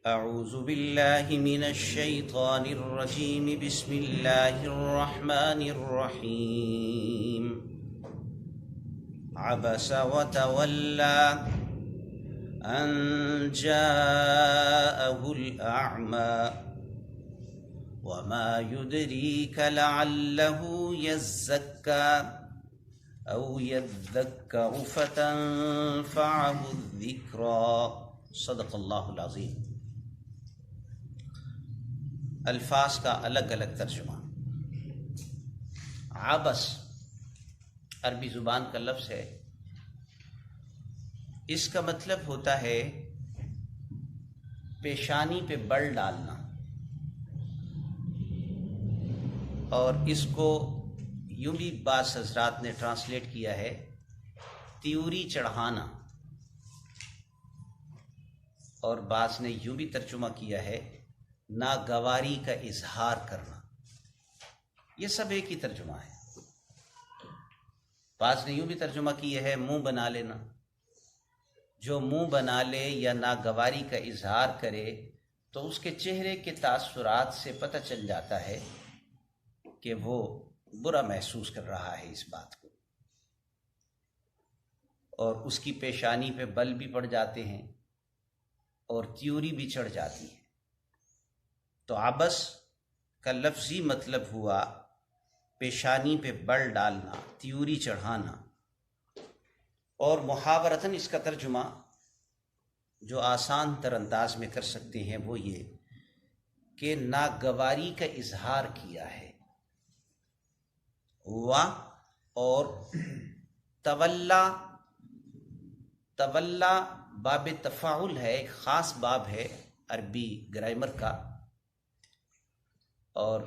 أعوذ بالله من الشيطان الرجيم. بسم الله الرحمن الرحيم. عبس وتولى أن جاءه الأعمى وما يدريك لعله يزكى أو يذكر فتنفعه الذكرى. صدق اللہ العظیم. الفاظ کا الگ الگ ترجمہ. عبس عربی زبان کا لفظ ہے. اس کا مطلب ہوتا ہے پیشانی پہ بل ڈالنا، اور اس کو یوں بھی بعض حضرات نے ٹرانسلیٹ کیا ہے تیوری چڑھانا، اور بعض نے یوں بھی ترجمہ کیا ہے ناگواری کا اظہار کرنا. یہ سب ایک ہی ترجمہ ہے. بعض نے یوں بھی ترجمہ کیا ہے منہ بنا لینا. جو منہ بنا لے یا ناگواری کا اظہار کرے تو اس کے چہرے کے تاثرات سے پتہ چل جاتا ہے کہ وہ برا محسوس کر رہا ہے اس بات کو، اور اس کی پیشانی پہ بل بھی پڑ جاتے ہیں اور تیوری بھی چڑھ جاتی ہے. تو عبس کا لفظی مطلب ہوا پیشانی پہ بل ڈالنا، تیوری چڑھانا، اور محاورتاً اس کا ترجمہ جو آسان تر انداز میں کر سکتے ہیں وہ یہ کہ ناگواری کا اظہار کیا ہے. اور تولا باب تفاعل ہے، ایک خاص باب ہے عربی گرامر کا، اور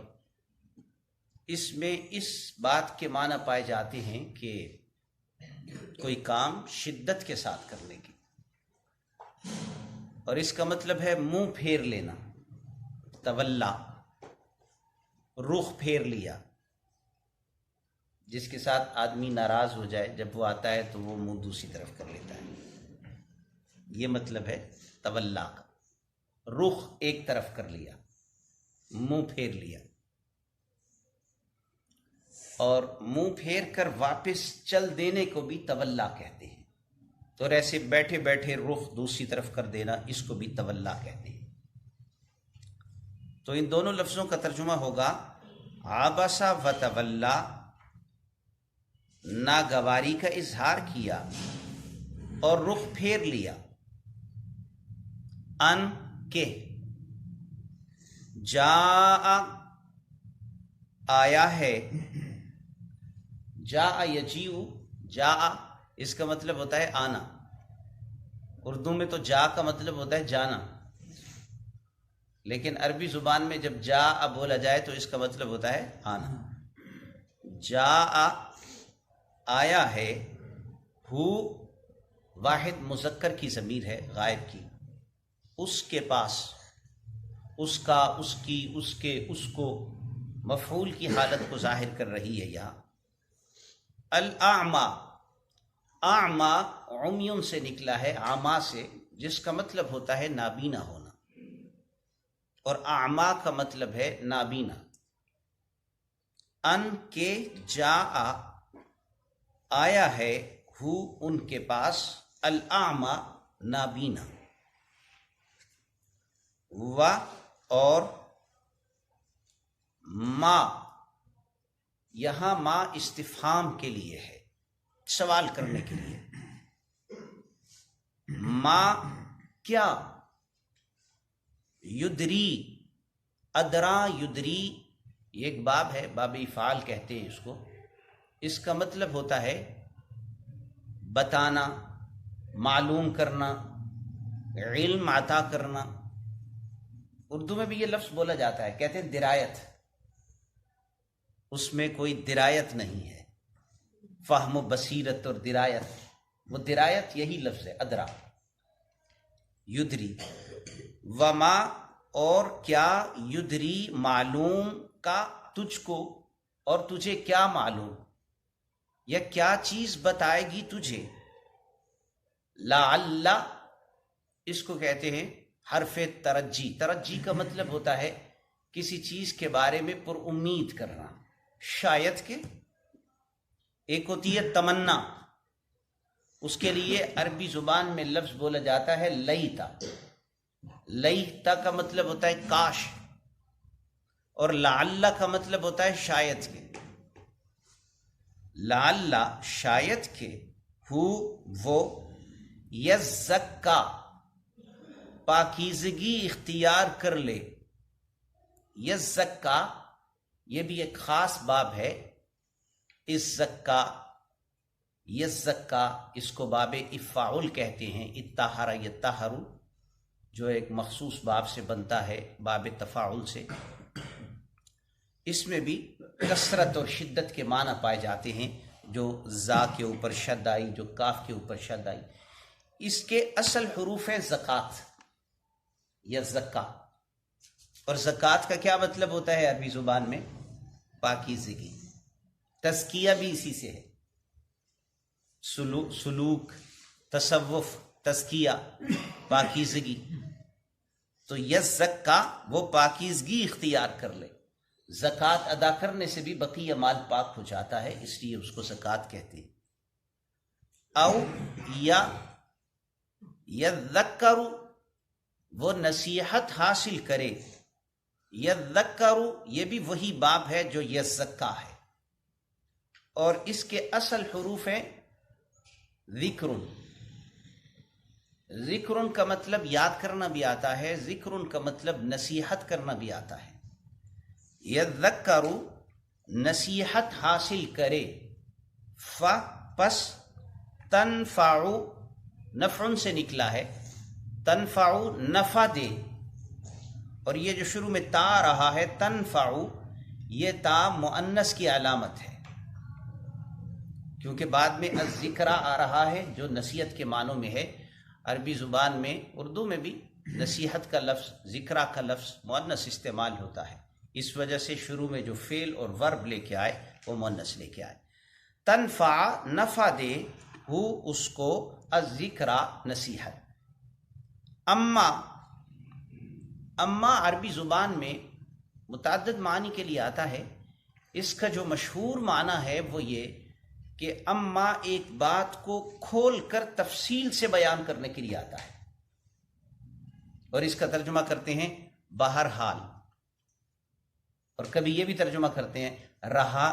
اس میں اس بات کے معنی پائے جاتے ہیں کہ کوئی کام شدت کے ساتھ کرنے کی، اور اس کا مطلب ہے منہ پھیر لینا. تولا رخ پھیر لیا. جس کے ساتھ آدمی ناراض ہو جائے جب وہ آتا ہے تو وہ منہ دوسری طرف کر لیتا ہے. یہ مطلب ہے تولا کا. رخ ایک طرف کر لیا، منہ پھیر لیا. اور منہ پھیر کر واپس چل دینے کو بھی تولا کہتے ہیں. تو ایسے بیٹھے بیٹھے رخ دوسری طرف کر دینا، اس کو بھی تولا کہتے ہیں. تو ان دونوں لفظوں کا ترجمہ ہوگا عبسا و تولا، ناگواری کا اظہار کیا اور رخ پھیر لیا. ان کے جاء آیا ہے. جاء یجیء، جاء اس کا مطلب ہوتا ہے آنا. اردو میں تو جا کا مطلب ہوتا ہے جانا، لیکن عربی زبان میں جب جاء بولا جائے تو اس کا مطلب ہوتا ہے آنا. جاء آیا ہے. ہو واحد مذکر کی ضمیر ہے غائب کی. اس کے پاس، اس کا، اس کی، اس کے، اس کو، مفعول کی حالت کو ظاہر کر رہی ہے یہاں. الاعمى، اعمى عمیون سے نکلا ہے، عما سے، جس کا مطلب ہوتا ہے نابینا ہونا، اور اعمى کا مطلب ہے نابینا. ان کے جاء آیا ہے، ہو ان کے پاس، الاعمى نابینا. و اور ما، یہاں ما استفہام کے لیے ہے، سوال کرنے کے لیے. ما کیا، یدری، ادرا یدری، یہ ایک باب ہے، باب افعال کہتے ہیں اس کو. اس کا مطلب ہوتا ہے بتانا، معلوم کرنا، علم عطا کرنا. اردو میں بھی یہ لفظ بولا جاتا ہے، کہتے ہیں درایت. اس میں کوئی درایت نہیں ہے، فہم و بصیرت اور درایت، وہ درایت یہی لفظ ہے، ادرا. یدری. وما اور کیا، یدری معلوم کا تجھ کو، اور تجھے کیا معلوم، یا کیا چیز بتائے گی تجھے. لعل اس کو کہتے ہیں حرف ترجی، ترجی کا مطلب ہوتا ہے کسی چیز کے بارے میں پر امید کرنا، شاید کہ۔ ایک ہوتی ہے تمنا، اس کے لیے عربی زبان میں لفظ بولا جاتا ہے لیتا، لیتا کا مطلب ہوتا ہے کاش، اور لعل کا مطلب ہوتا ہے شاید کہ۔ لعل شاید کہ، ہو وہ، یزکا پاکیزگی اختیار کر لے، یزکا یہ بھی ایک خاص باب ہے، الزکا یزکا اس کو باب افعول کہتے ہیں، اتطہر یطہر جو ایک مخصوص باب سے بنتا ہے، باب تفاعل سے۔ اس میں بھی کثرت اور شدت کے معنی پائے جاتے ہیں، جو زا کے اوپر شد آئی، جو کاف کے اوپر شد آئی۔ اس کے اصل حروف ہیں زکات یا زکا، اور زکات کا کیا مطلب ہوتا ہے عربی زبان میں؟ پاکیزگی۔ تزکیہ بھی اسی سے ہے، سلوک، تصوف، تزکیہ، پاکیزگی۔ تو یزکا وہ پاکیزگی اختیار کر لے۔ زکوٰۃ ادا کرنے سے بھی بقیہ مال پاک ہو جاتا ہے، اس لیے اس کو زکوٰۃ کہتے ہیں۔ او یا یذکر وہ نصیحت حاصل کرے، یذکر یہ بھی وہی باب ہے جو یزکا ہے، اور اس کے اصل حروف ہیں ذکر۔ ذکر کا مطلب یاد کرنا بھی آتا ہے، ذکر کا مطلب نصیحت کرنا بھی آتا ہے۔ یذکر نصیحت حاصل کرے، پس تنفع نفع سے نکلا ہے، تنفع نفع دے، اور یہ جو شروع میں تا رہا ہے تنفع، یہ تا مؤنث کی علامت ہے، کیونکہ بعد میں الذکر آ رہا ہے جو نصیحت کے معنوں میں ہے۔ عربی زبان میں، اردو میں بھی نصیحت کا لفظ، ذکرہ کا لفظ مؤنث استعمال ہوتا ہے، اس وجہ سے شروع میں جو فعل اور ورب لے کے آئے وہ مؤنث لے کے آئے۔ تنفع نفع دے، ہو اس کو، الذکر نصیحت۔ اما عربی زبان میں متعدد معنی کے لیے آتا ہے، اس کا جو مشہور معنی ہے وہ یہ کہ اما ایک بات کو کھول کر تفصیل سے بیان کرنے کے لیے آتا ہے، اور اس کا ترجمہ کرتے ہیں بہرحال، اور کبھی یہ بھی ترجمہ کرتے ہیں رہا۔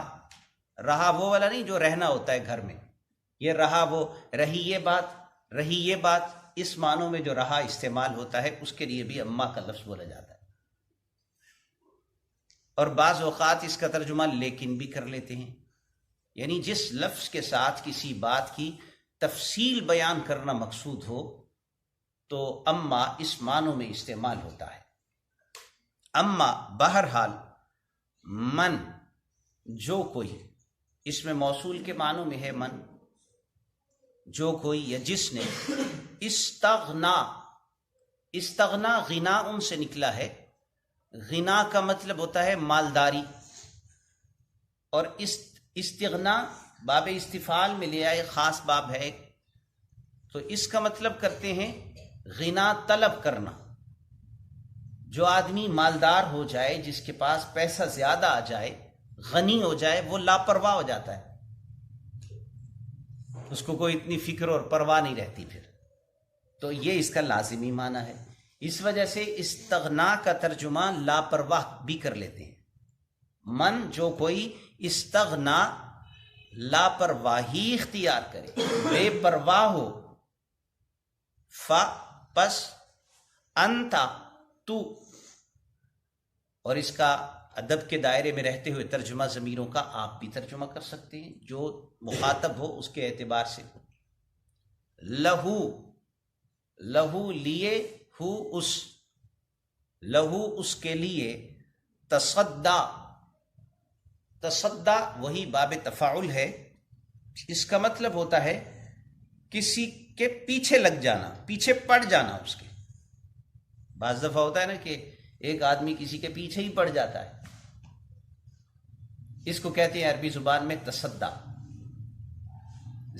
رہا وہ والا نہیں جو رہنا ہوتا ہے گھر میں، یہ رہا وہ رہی یہ بات، اس معنوں میں جو رہا استعمال ہوتا ہے اس کے لیے بھی اما کا لفظ بولا جاتا ہے۔ اور بعض اوقات اس کا ترجمہ لیکن بھی کر لیتے ہیں، یعنی جس لفظ کے ساتھ کسی بات کی تفصیل بیان کرنا مقصود ہو تو اما اس معنوں میں استعمال ہوتا ہے۔ اما بہرحال، من جو کوئی، اس میں موصول کے معنوں میں ہے من، جو کوئی یا جس نے، استغنا غنا ان سے نکلا ہے، غنا کا مطلب ہوتا ہے مالداری، اور استغنا باب استفعال میں لے آئے، خاص باب ہے، تو اس کا مطلب کرتے ہیں غنا طلب کرنا۔ جو آدمی مالدار ہو جائے، جس کے پاس پیسہ زیادہ آ جائے، غنی ہو جائے، وہ لاپرواہ ہو جاتا ہے، اس کو کوئی اتنی فکر اور پرواہ نہیں رہتی پھر، تو یہ اس کا لازمی معنی ہے۔ اس وجہ سے استغنا کا ترجمہ لاپرواہ بھی کر لیتے ہیں۔ من جو کوئی استغنا لاپرواہی اختیار کرے، بے پرواہ ہو، پس انتا تو، اور اس کا ادب کے دائرے میں رہتے ہوئے ترجمہ ضمیروں کا آپ بھی ترجمہ کر سکتے ہیں جو مخاطب ہو اس کے اعتبار سے۔ لہو لیے، ہو اس، لہو اس کے لیے، تصدہ وہی باب تفاعل ہے، اس کا مطلب ہوتا ہے کسی کے پیچھے لگ جانا، پیچھے پڑ جانا اس کے۔ بعض دفعہ ہوتا ہے نا کہ ایک آدمی کسی کے پیچھے ہی پڑ جاتا ہے، اس کو کہتے ہیں عربی زبان میں تصدہ۔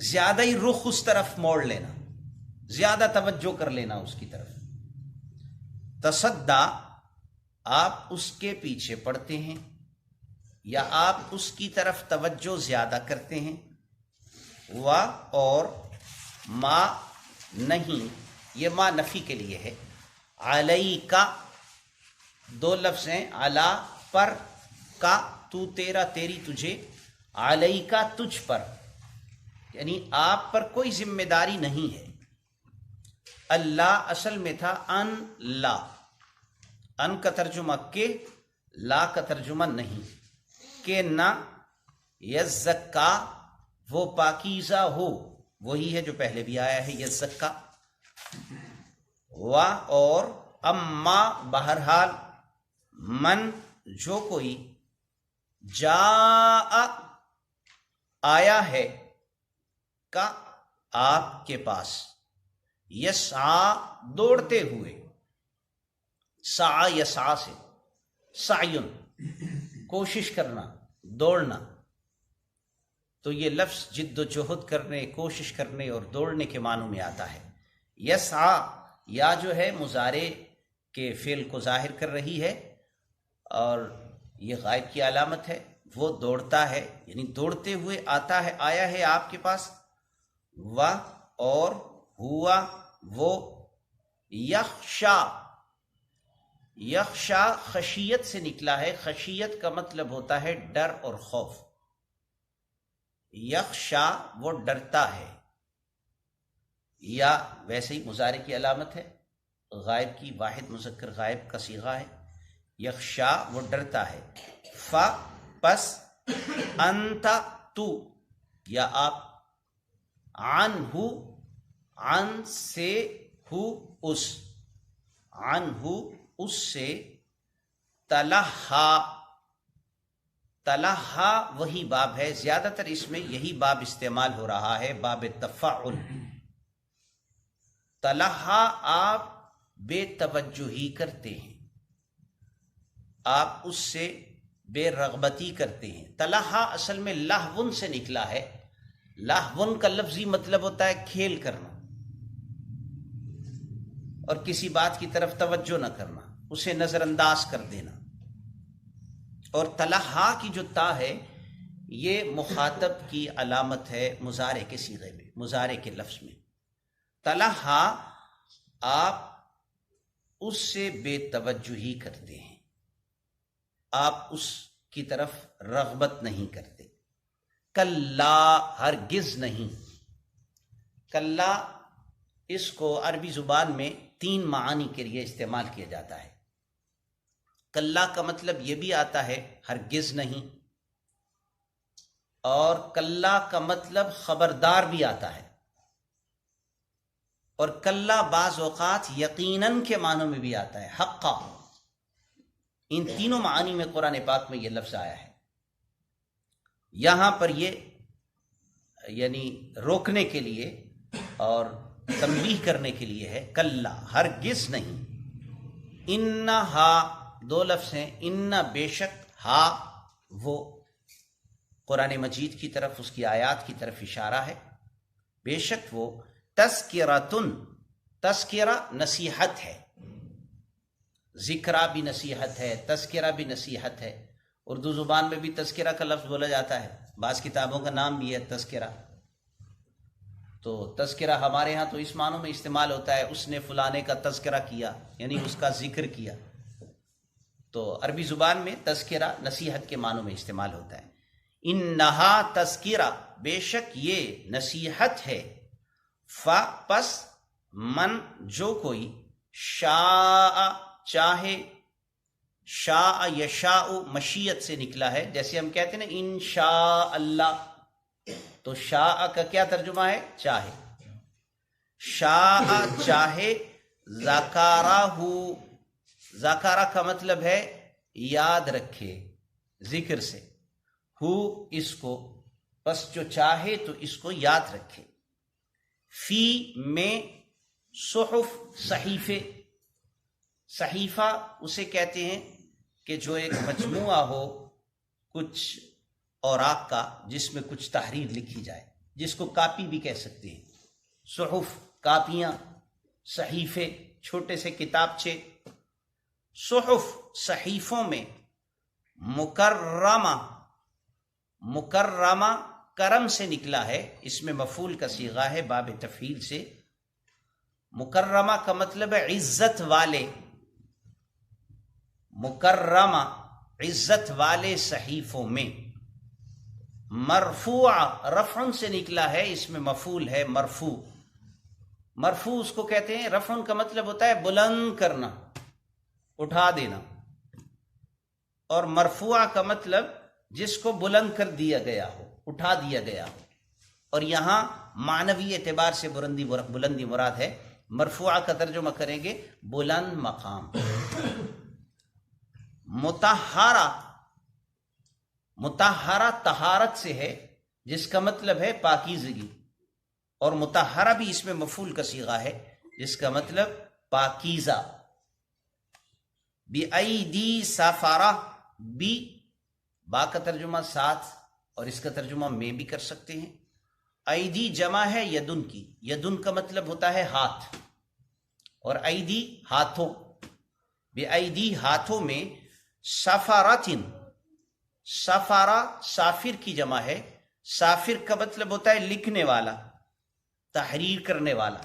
زیادہ ہی رخ اس طرف موڑ لینا، زیادہ توجہ کر لینا اس کی طرف۔ تصدا آپ اس کے پیچھے پڑتے ہیں یا آپ اس کی طرف توجہ زیادہ کرتے ہیں. و اور ما نہیں، یہ ما نفی کے لیے ہے. علیکا دو لفظ ہیں، علا پر، کا تو تیرا تیری تجھے، علیکا تجھ پر، یعنی آپ پر کوئی ذمہ داری نہیں ہے. اللہ اصل میں تھا ان لا، ان کا ترجمہ کہ، لا کا ترجمہ نہیں، کہ نہ یزکا وہ پاکیزہ ہو، وہی ہے جو پہلے بھی آیا ہے یزکا. و اور اما بہرحال من جو کوئی جا آیا ہے کا آپ کے پاس، یسعا دوڑتے ہوئے، سعا یسعا سے، سعیون کوشش کرنا، دوڑنا، تو یہ لفظ جد و جہد کرنے، کوشش کرنے اور دوڑنے کے معنوں میں آتا ہے. یسعا یا جو ہے مضارع کے فعل کو ظاہر کر رہی ہے اور یہ غائب کی علامت ہے. وہ دوڑتا ہے یعنی دوڑتے ہوئے آتا ہے، آیا ہے آپ کے پاس. و اور ہوا وہ یخشا، یخشا خشیت سے نکلا ہے. خشیت کا مطلب ہوتا ہے ڈر اور خوف. یخشا وہ ڈرتا ہے، یا ویسے ہی مضارع کی علامت ہے، غائب کی، واحد مذکر غائب کا صیغہ ہے. یخشا وہ ڈرتا ہے. ف پس انت تو یا آپ، عن ہو عن سے، ہو اس، عن ہو اس سے، تلہا تلہا وہی باب ہے، زیادہ تر اس میں یہی باب استعمال ہو رہا ہے، باب تفاعل. تلہا آپ بے توجہی کرتے ہیں، آپ اس سے بے رغبتی کرتے ہیں. تلہا اصل میں لہون سے نکلا ہے. لہون کا لفظی مطلب ہوتا ہے کھیل کرنا اور کسی بات کی طرف توجہ نہ کرنا، اسے نظر انداز کر دینا. اور تلہا کی جو تا ہے یہ مخاطب کی علامت ہے مضارع کے صیغے میں، مضارع کے لفظ میں. تلہا آپ اس سے بے توجہی کرتے ہیں، آپ اس کی طرف رغبت نہیں کرتے. کلا ہرگز نہیں. کلا اس کو عربی زبان میں 3 معانی کے لیے استعمال کیا جاتا ہے. کلا کا مطلب یہ بھی آتا ہے ہرگز نہیں، اور کلا کا مطلب خبردار بھی آتا ہے، اور کلا بعض اوقات یقیناً کے معنوں میں بھی آتا ہے، حقا. ان تینوں معانی میں قرآن پاک میں یہ لفظ آیا ہے. یہاں پر یہ یعنی روکنے کے لیے اور تنبیہ کرنے کے لیے ہے، کلا ہرگز نہیں. انہا دو لفظ ہیں، ان بے شک، ہا وہ قرآن مجید کی طرف، اس کی آیات کی طرف اشارہ ہے. بے شک وہ تذکرتن، تذکرہ نصیحت ہے، ذکرہ بھی نصیحت ہے، تذکرہ بھی نصیحت ہے. اردو زبان میں بھی تذکرہ کا لفظ بولا جاتا ہے، بعض کتابوں کا نام بھی ہے تذکرہ. تو تذکرہ ہمارے ہاں تو اس معنوں میں استعمال ہوتا ہے، اس نے فلانے کا تذکرہ کیا، یعنی اس کا ذکر کیا. تو عربی زبان میں تذکرہ نصیحت کے معنوں میں استعمال ہوتا ہے. انہا تذکرہ بے شک یہ نصیحت ہے. پس من جو کوئی، شاء چاہے، شاء یشاء مشیت سے نکلا ہے. جیسے ہم کہتے ہیں نا انشاء اللہ، تو شاء کا کیا ترجمہ ہے؟ چاہے. شاء چاہے، ذکرہ، ذکرہ کا مطلب ہے یاد رکھے، ذکر سے، ہو اس کو، بس جو چاہے تو اس کو یاد رکھے. فی میں صحف صحیفے، صحیفہ اسے کہتے ہیں کہ جو ایک مجموعہ ہو کچھ اوراق کا، جس میں کچھ تحریر لکھی جائے، جس کو کاپی بھی کہہ سکتے ہیں. صحف کاپیاں، صحیفے چھوٹے سے کتابچے. صحف صحیفوں میں، مکرمہ، مکرمہ کرم سے نکلا ہے، اس میں مفعول کا صیغہ ہے باب تفعیل سے۔ مکرمہ کا مطلب ہے عزت والے، مکرمہ عزت والے صحیفوں میں۔ مرفوع رفع سے نکلا ہے، اس میں مفعول ہے مرفوع۔ مرفوع اس کو کہتے ہیں، رفع کا مطلب ہوتا ہے بلند کرنا، اٹھا دینا، اور مرفوع کا مطلب جس کو بلند کر دیا گیا ہو، اٹھا دیا گیا ہو، اور یہاں معنوی اعتبار سے بلندی مراد ہے۔ مرفوع کا ترجمہ کریں گے بلند مقام۔ مطہرہ، مطہرہ طہارت سے ہے، جس کا مطلب ہے پاکیزگی، اور مطہرہ بھی اس میں مفعول کا صیغہ ہے جس کا مطلب پاکیزہ۔ بِأَيْدِي سَفَرَہ، بی با کا ترجمہ ساتھ، اور اس کا ترجمہ میں بھی کر سکتے ہیں۔ ایدی جمع ہے یدن کی، یدن کا مطلب ہوتا ہے ہاتھ، اور ایدی ہاتھوں، بِأَيْدِي ہاتھوں میں، سفاراتن، سفارہ سافر کی جمع ہے، سافر کا مطلب ہوتا ہے لکھنے والا، تحریر کرنے والا۔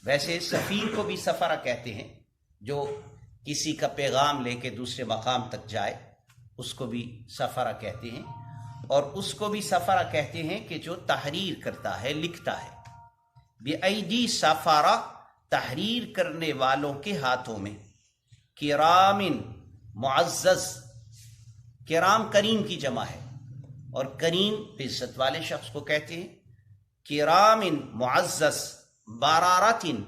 ویسے سفیر کو بھی سفرہ کہتے ہیں، جو کسی کا پیغام لے کے دوسرے مقام تک جائے، اس کو بھی سفرہ کہتے ہیں، اور اس کو بھی سفرہ کہتے ہیں کہ جو تحریر کرتا ہے، لکھتا ہے۔ بِأَيْدِي سفارہ، تحریر کرنے والوں کے ہاتھوں میں۔ کرامن، معزز، کرام کریم کی جمع ہے، اور کریم عزت والے شخص کو کہتے ہیں۔ کرامن معزز، باراراتن،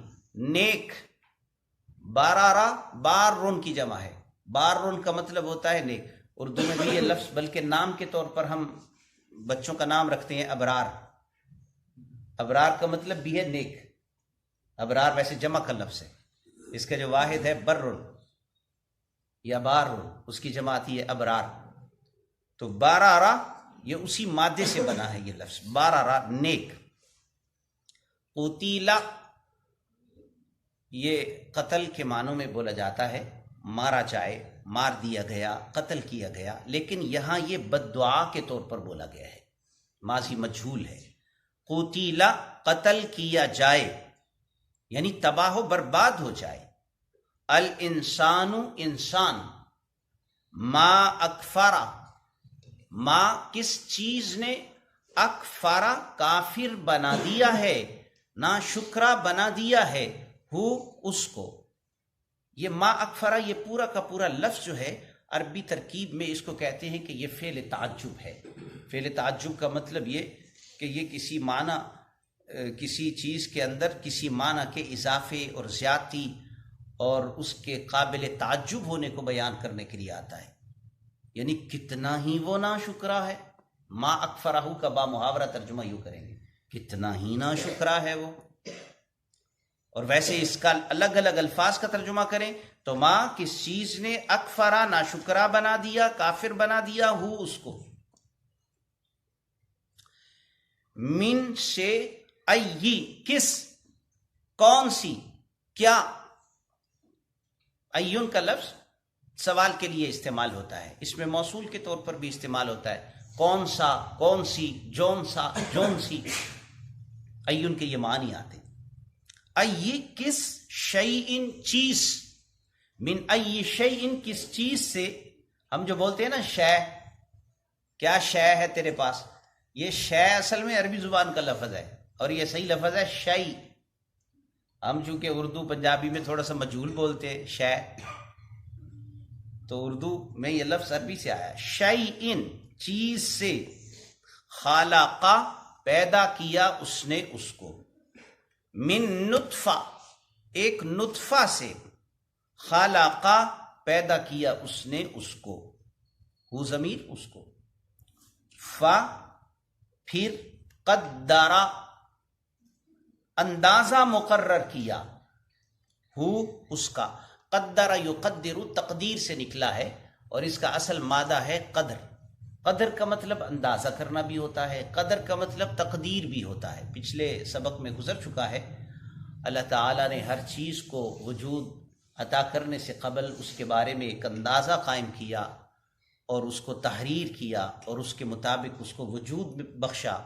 نیک، بارارہ بارن کی جمع ہے، بارن کا مطلب ہوتا ہے نیک۔ اردو میں بھی یہ لفظ بلکہ نام کے طور پر ہم بچوں کا نام رکھتے ہیں ابرار، ابرار کا مطلب بھی ہے نیک۔ ابرار ویسے جمع کا لفظ ہے، اس کا جو واحد ہے برن یا بارن، اس کی جمع آتی ہے ابرار۔ تو بارارہ یہ اسی مادے سے بنا ہے یہ لفظ، بارارہ نیک۔ قتیلہ یہ قتل کے معنوں میں بولا جاتا ہے، مارا جائے، مار دیا گیا، قتل کیا گیا، لیکن یہاں یہ بد دعا کے طور پر بولا گیا ہے، ماضی مجہول ہے۔ قتیلہ قتل کیا جائے، یعنی تباہ و برباد ہو جائے۔ الانسان انسان، ما اکفرا، ما کس چیز نے، اکفرا کافر بنا دیا ہے، نا شکرا بنا دیا ہے، ہو اس کو۔ یہ ما اکفرا، یہ پورا کا پورا لفظ جو ہے عربی ترکیب میں اس کو کہتے ہیں کہ یہ فعل تعجب ہے۔ فعل تعجب کا مطلب یہ کہ یہ کسی معنی، کسی چیز کے اندر کسی معنی کے اضافے اور زیادتی اور اس کے قابل تعجب ہونے کو بیان کرنے کے لیے آتا ہے، یعنی کتنا ہی وہ ناشکرا ہے۔ ما اکفرہ کا با محاورہ ترجمہ یوں کریں گے، کتنا ہی ناشکرا ہے وہ۔ اور ویسے اس کا الگ الگ الفاظ کا ترجمہ کریں تو ما کس چیز نے، اکفرا ناشکرا بنا دیا، کافر بنا دیا، ہو اس کو۔ من سے، ای کس، کون سی، کیا۔ ایون کا لفظ سوال کے لیے استعمال ہوتا ہے، اس میں موصول کے طور پر بھی استعمال ہوتا ہے، کون سا، کون سی، جون سا، جون سی، ایون کے یہ معنی آتے ہیں۔ ای کس، شیئن چیز، من ای شیئن کس چیز سے۔ ہم جو بولتے ہیں نا شے، کیا شے ہے تیرے پاس، یہ شے اصل میں عربی زبان کا لفظ ہے، اور یہ صحیح لفظ ہے شیء۔ ہم چونکہ اردو پنجابی میں تھوڑا سا مجہول بولتے ہیں شے، تو اردو میں یہ لفظ عربی سے آیا، شیئن چیز سے، خالقہ پیدا کیا اس نے اس کو، من نطفہ ایک نطفہ سے، خالقہ پیدا کیا اس نے اس کو، ہو ضمیر اس کو، فا پھر، قدرہ اندازہ مقرر کیا، ہو اس کا، قدر یقدر تقدیر سے نکلا ہے، اور اس کا اصل مادہ ہے قدر۔ قدر کا مطلب اندازہ کرنا بھی ہوتا ہے، قدر کا مطلب تقدیر بھی ہوتا ہے۔ پچھلے سبق میں گزر چکا ہے، اللہ تعالیٰ نے ہر چیز کو وجود عطا کرنے سے قبل اس کے بارے میں ایک اندازہ قائم کیا اور اس کو تحریر کیا اور اس کے مطابق اس کو وجود بخشا،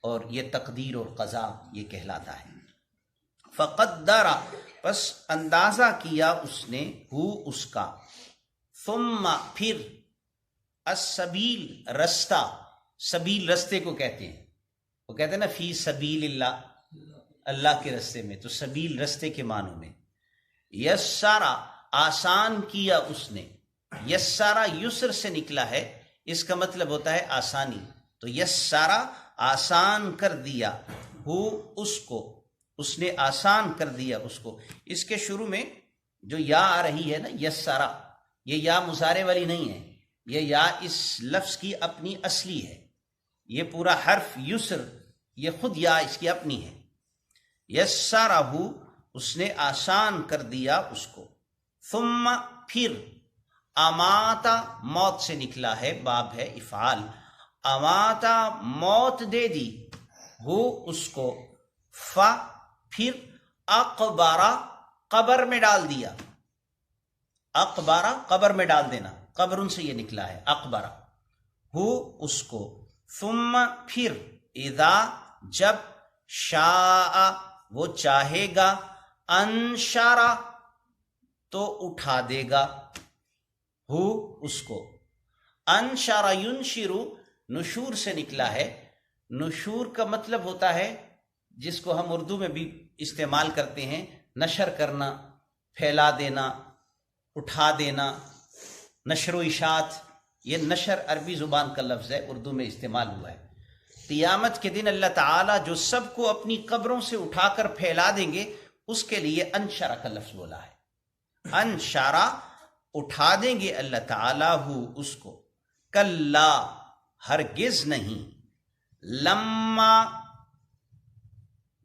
اور یہ تقدیر اور قضا یہ کہلاتا ہے۔ فقدر، پس اندازہ کیا اس نے، ہو اس کا، ثم پھر، السبیل رستہ، سبیل رستے کو کہتے ہیں، وہ کہتے ہیں نا فی سبیل اللہ، اللہ کے رستے میں، تو سبیل رستے کے معنوں میں، یسرا آسان کیا اس نے، یسرا یسر سے نکلا ہے، اس کا مطلب ہوتا ہے آسانی، تو یسرا آسان کر دیا، ہو اس کو، اس نے آسان کر دیا اس کو۔ اس کے شروع میں جو یا آ رہی ہے نا یسرا، یہ یا مضارع والی نہیں ہے، یہ یا اس لفظ کی اپنی اصلی ہے، یہ پورا حرف یسر یہ خود یا اس کی اپنی ہے۔ یسرہ، اس نے آسان کر دیا اس کو، ثم پھر، اماتا موت سے نکلا ہے، باب ہے افعال، اماتا موت دے دی، ہو اس کو، پھر اقبارہ قبر میں ڈال دیا، اقبارہ قبر میں ڈال دینا، قبر سے یہ نکلا ہے اقبارہ، ہو اس کو، ثم پھر، اذا جب، شاء وہ چاہے گا، انشارا تو اٹھا دے گا، ہو اس کو، انشارا ینشرو نشور سے نکلا ہے، نشور کا مطلب ہوتا ہے جس کو ہم اردو میں بھی استعمال کرتے ہیں، نشر کرنا، پھیلا دینا، اٹھا دینا، نشر و اشاعت، یہ نشر عربی زبان کا لفظ ہے، اردو میں استعمال ہوا ہے۔ قیامت کے دن اللہ تعالیٰ جو سب کو اپنی قبروں سے اٹھا کر پھیلا دیں گے، اس کے لیے انشرا کا لفظ بولا ہے، انشرا اٹھا دیں گے اللہ تعالیٰ ہو اس کو، کلا ہرگز نہیں، لما،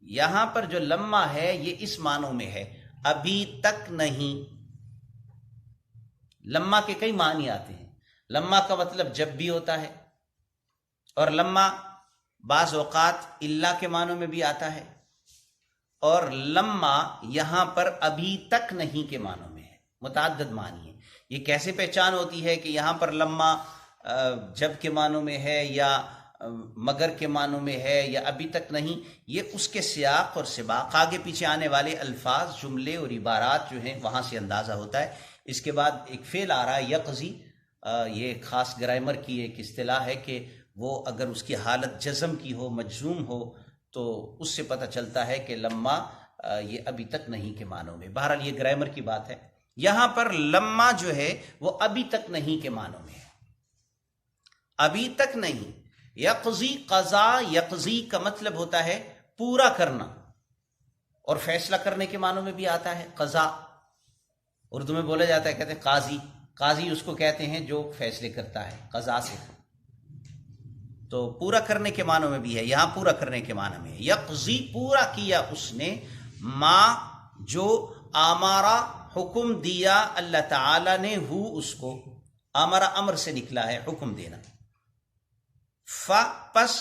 یہاں پر جو لما ہے یہ اس معنوں میں ہے، ابھی تک نہیں۔ لما کے کئی معنی آتے ہیں، لما کا مطلب جب بھی ہوتا ہے، اور لما بعض اوقات اللہ کے معنوں میں بھی آتا ہے، اور لما یہاں پر ابھی تک نہیں کے معنوں میں ہے، متعدد معنی ہے۔ یہ کیسے پہچان ہوتی ہے کہ یہاں پر لما جب کے معنوں میں ہے یا مگر کے معنوں میں ہے یا ابھی تک نہیں؟ یہ اس کے سیاق اور سباق، آگے پیچھے آنے والے الفاظ، جملے اور عبارات جو ہیں وہاں سے اندازہ ہوتا ہے۔ اس کے بعد ایک فعل آ رہا ہے یقضی، یہ خاص گرامر کی ایک اصطلاح ہے کہ وہ اگر اس کی حالت جزم کی ہو، مجزوم ہو، تو اس سے پتہ چلتا ہے کہ لما یہ ابھی تک نہیں کے معنوں میں۔ بہرحال یہ گرامر کی بات ہے، یہاں پر لما جو ہے وہ ابھی تک نہیں کے معنوں میں ہے، ابھی تک نہیں۔ یقضی، قضا، یقضی کا مطلب ہوتا ہے پورا کرنا، اور فیصلہ کرنے کے معنوں میں بھی آتا ہے قضا، اردو میں بولا جاتا ہے، کہتے ہیں قاضی، قاضی اس کو کہتے ہیں جو فیصلے کرتا ہے قضا سے، تو پورا کرنے کے معنوں میں بھی ہے، یہاں پورا کرنے کے معنی میں ہے۔ یقضی پورا کیا اس نے، ما جو، آمارا حکم دیا اللہ تعالی نے، ہو اس کو، آمارا امر سے نکلا ہے حکم دینا۔ پس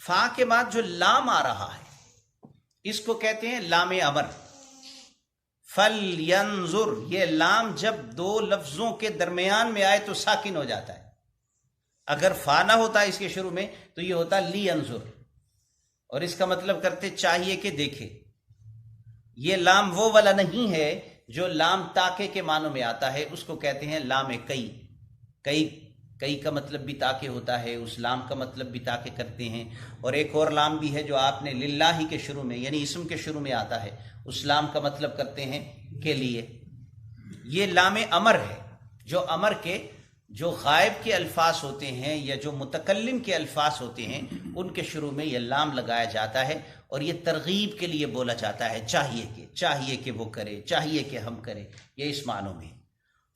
فا کے بعد جو لام آ رہا ہے اس کو کہتے ہیں لام امر۔ فلینظر، یہ لام جب دو لفظوں کے درمیان میں آئے تو ساکن ہو جاتا ہے، اگر فا نہ ہوتا اس کے شروع میں تو یہ ہوتا لی انظر، اور اس کا مطلب کرتے چاہیے کہ دیکھے۔ یہ لام وہ والا نہیں ہے جو لام تاکے کے معنوں میں آتا ہے، اس کو کہتے ہیں لام کئی۔ کئی کا مطلب بھی تاکے ہوتا ہے، اس لام کا مطلب بھی تاکے کرتے ہیں، اور ایک اور لام بھی ہے جو آپ نے للہ کے شروع میں یعنی اسم کے شروع میں آتا ہے، اس لام کا مطلب کرتے ہیں کے لیے۔ یہ لام امر ہے، جو امر کے جو غائب کے الفاظ ہوتے ہیں یا جو متکلم کے الفاظ ہوتے ہیں ان کے شروع میں یہ لام لگایا جاتا ہے، اور یہ ترغیب کے لیے بولا جاتا ہے، چاہیے کہ وہ کرے، چاہیے کہ ہم کریں، یہ اس معنوں میں۔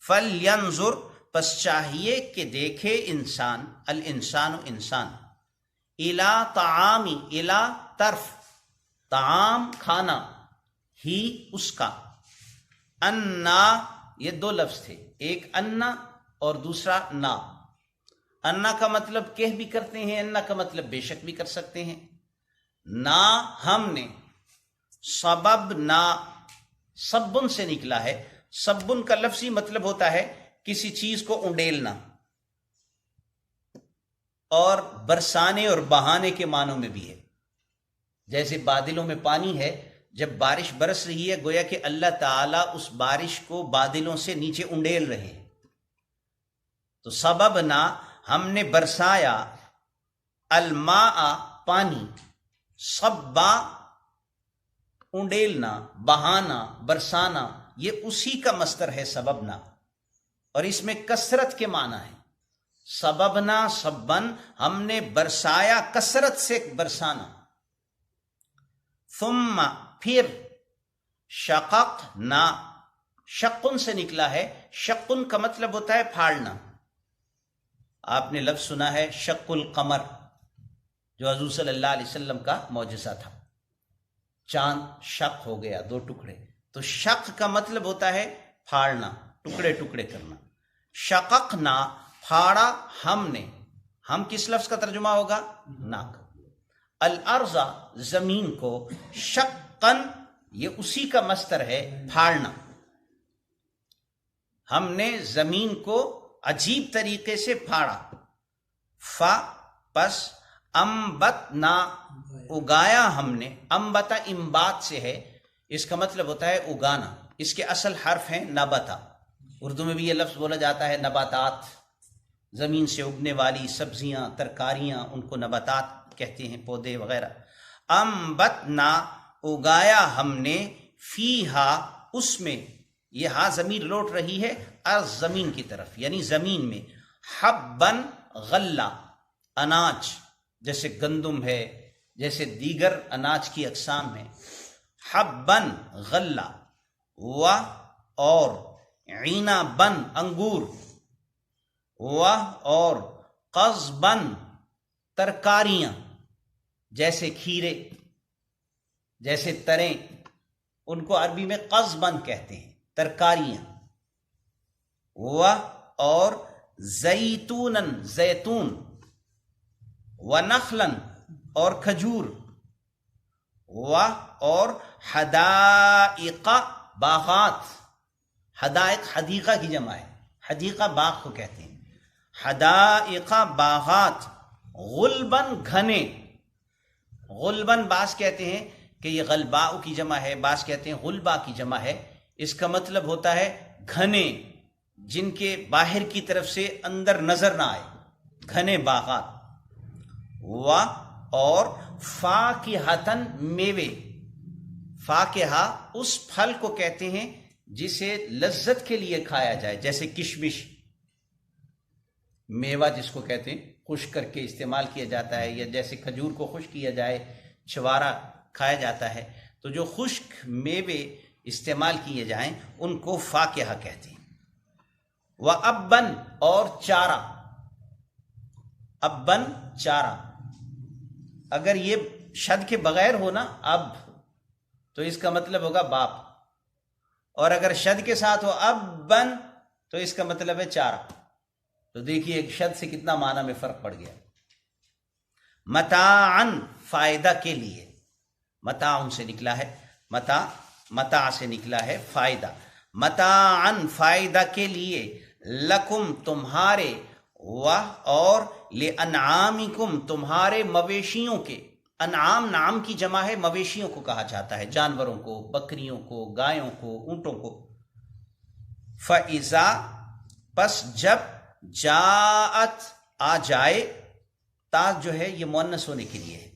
فلینظر، پس چاہیے کہ دیکھے انسان، الانسان انسان، الی طعامی، الی طرف، طعام کھانا، ہی اس کا، انا، یہ دو لفظ تھے، ایک انا اور دوسرا نا۔ انا کا مطلب کہ بھی کرتے ہیں، انا کا مطلب بے شک بھی کر سکتے ہیں۔ نا ہم نے، سبب نا سبن سے نکلا ہے، سبن کا لفظی مطلب ہوتا ہے کسی چیز کو انڈیلنا، اور برسانے اور بہانے کے معنوں میں بھی ہے. جیسے بادلوں میں پانی ہے، جب بارش برس رہی ہے گویا کہ اللہ تعالیٰ اس بارش کو بادلوں سے نیچے انڈیل رہے ہیں. تو سببنا، ہم نے برسایا، الماء پانی، صبا انڈیلنا، بہانا، برسانا، یہ اسی کا مصدر ہے سببنا، اور اس میں کثرت کے معنی ہے. سببنا سبن، ہم نے برسایا کثرت سے برسانا. ثم پھر، شققنا، شقن سے نکلا ہے. شقن کا مطلب ہوتا ہے پھاڑنا. آپ نے لفظ سنا ہے شق القمر، جو حضور صلی اللہ علیہ وسلم کا معجزہ تھا. چاند شق ہو گیا، 2 ٹکڑے. تو شق کا مطلب ہوتا ہے پھاڑنا، ٹکڑے ٹکڑے کرنا. شققنا، پھاڑا ہم نے. ہم کس لفظ کا ترجمہ ہوگا؟ ناک. الارض، زمین کو. شقن، یہ اسی کا مصدر ہے پھاڑنا. ہم نے زمین کو عجیب طریقے سے پھاڑا. پس انبتنا، اگایا ہم نے. انبتا انبات سے ہے، اس کا مطلب ہوتا ہے اگانا. اس کے اصل حرف ہیں نبتا. اردو میں بھی یہ لفظ بولا جاتا ہے نباتات. زمین سے اگنے والی سبزیاں، ترکاریاں، ان کو نباتات کہتے ہیں، پودے وغیرہ. انبتنا، اگایا ہم نے. فیہا، اس میں. یہ ہاں ضمیر لوٹ رہی ہے از زمین کی طرف، یعنی زمین میں. حبن، غلہ، اناج، جیسے گندم ہے، جیسے دیگر اناج کی اقسام ہے. حبن، غلہ. و، اور. عنبن، انگور. و، اور. قضبن، ترکاریاں، جیسے کھیرے، جیسے تریں، ان کو عربی میں قضبن کہتے ہیں، ترکاریاں. و، اور. زیتونن، زیتون. و نخلن، اور کھجور. و، اور. حدائق، باغات. حدائق حدیقہ کی جمع ہے، حدیقہ باغ کو کہتے ہیں. حدائق، باغات. غلبن، گھنے. غلبن بعض کہتے ہیں کہ یہ غلباء کی جمع ہے، بعض کہتے ہیں غلبا کی جمع ہے. اس کا مطلب ہوتا ہے گھنے، جن کے باہر کی طرف سے اندر نظر نہ آئے، گھنے باغات. و، اور. فاکہتن، میوے. فاکہہ اس پھل کو کہتے ہیں جسے لذت کے لیے کھایا جائے، جیسے کشمش، میوہ جس کو کہتے ہیں، خشک کر کے استعمال کیا جاتا ہے، یا جیسے کھجور کو خشک کیا جائے، چھوارا کھایا جاتا ہے. تو جو خشک میوے استعمال کیے جائیں ان کو فاکہہ کہتے ہیں. وَأَبًّا، اور چارہ. ابن، چارہ. اگر یہ شد کے بغیر ہو نا، اب، تو اس کا مطلب ہوگا باپ، اور اگر شد کے ساتھ ہو ابن، تو اس کا مطلب ہے چارہ. تو دیکھیے ایک شد سے کتنا معنی میں فرق پڑ گیا. متاعن، فائدہ کے لیے. متاعن سے نکلا ہے، متاع سے نکلا ہے فائدہ. متاعن، فائدہ کے لیے. لکم، تمہارے. و، اور. لانعامکم، تمہارے مویشیوں کے. انعام، نعم کی جمع ہے، مویشیوں کو کہا جاتا ہے، جانوروں کو، بکریوں کو، گایوں کو، اونٹوں کو. فَإِذَا، پس جب. جاءت، آ جائے. تا جو ہے یہ مؤنث ہونے کے لیے ہے،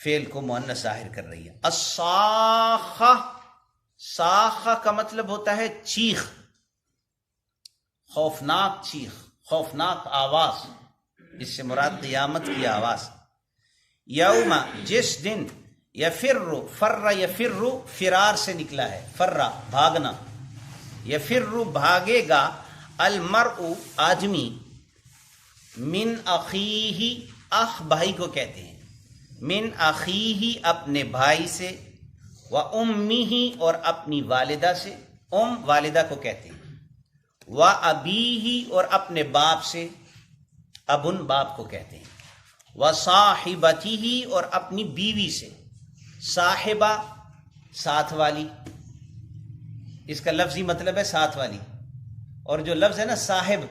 فعل کو مؤنث ظاہر کر رہی ہے. الصاخہ، صاخہ کا مطلب ہوتا ہے چیخ، خوفناک چیخ، خوفناک آواز. اس سے مراد قیامت کی آواز. یوم، جس دن. یفر، فر یفر، فرار سے نکلا ہے، فر، بھاگنا. یفر، بھاگے گا. المرء، آدمی. من اخیہ، اخ بھائی کو کہتے ہیں. من اخیہ، اپنے بھائی سے. و امہ، اور اپنی والدہ سے. والدہ کو کہتے ہیں. و ابیہ، اور اپنے باپ سے. ابن، باپ کو کہتے ہیں. و صاحبتہ، اور اپنی بیوی سے. صاحبہ، ساتھ والی. اس کا لفظی مطلب ہے ساتھ والی. اور جو لفظ ہے نا صاحب،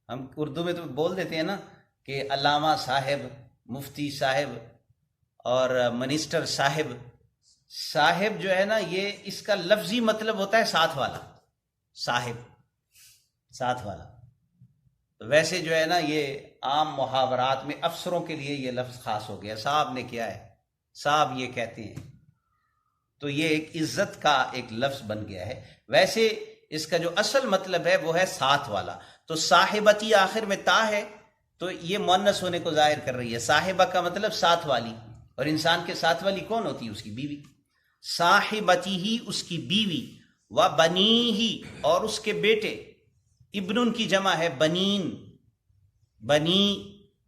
ہم اردو میں تو بول دیتے ہیں نا کہ علامہ صاحب، مفتی صاحب اور منسٹر صاحب. صاحب جو ہے نا یہ اس کا لفظی مطلب ہوتا ہے ساتھ والا. صاحب ساتھ والا. ویسے جو ہے نا یہ عام محاورات میں افسروں کے لیے یہ لفظ خاص ہو گیا. صاحب نے کیا ہے، صاحب یہ کہتے ہیں، تو یہ ایک عزت کا ایک لفظ بن گیا ہے. ویسے اس کا جو اصل مطلب ہے وہ ہے ساتھ والا. تو صاحبتی آخر میں تا ہے تو یہ مؤنث ہونے کو ظاہر کر رہی ہے. صاحبہ کا مطلب ساتھ والی، اور انسان کے ساتھ والی کون ہوتی ہے؟ اس کی بیوی. صاحبتی ہی اس کی بیوی، و بنی ہی اور اس کے بیٹے. ابن کی جمع ہے بنین، بنی،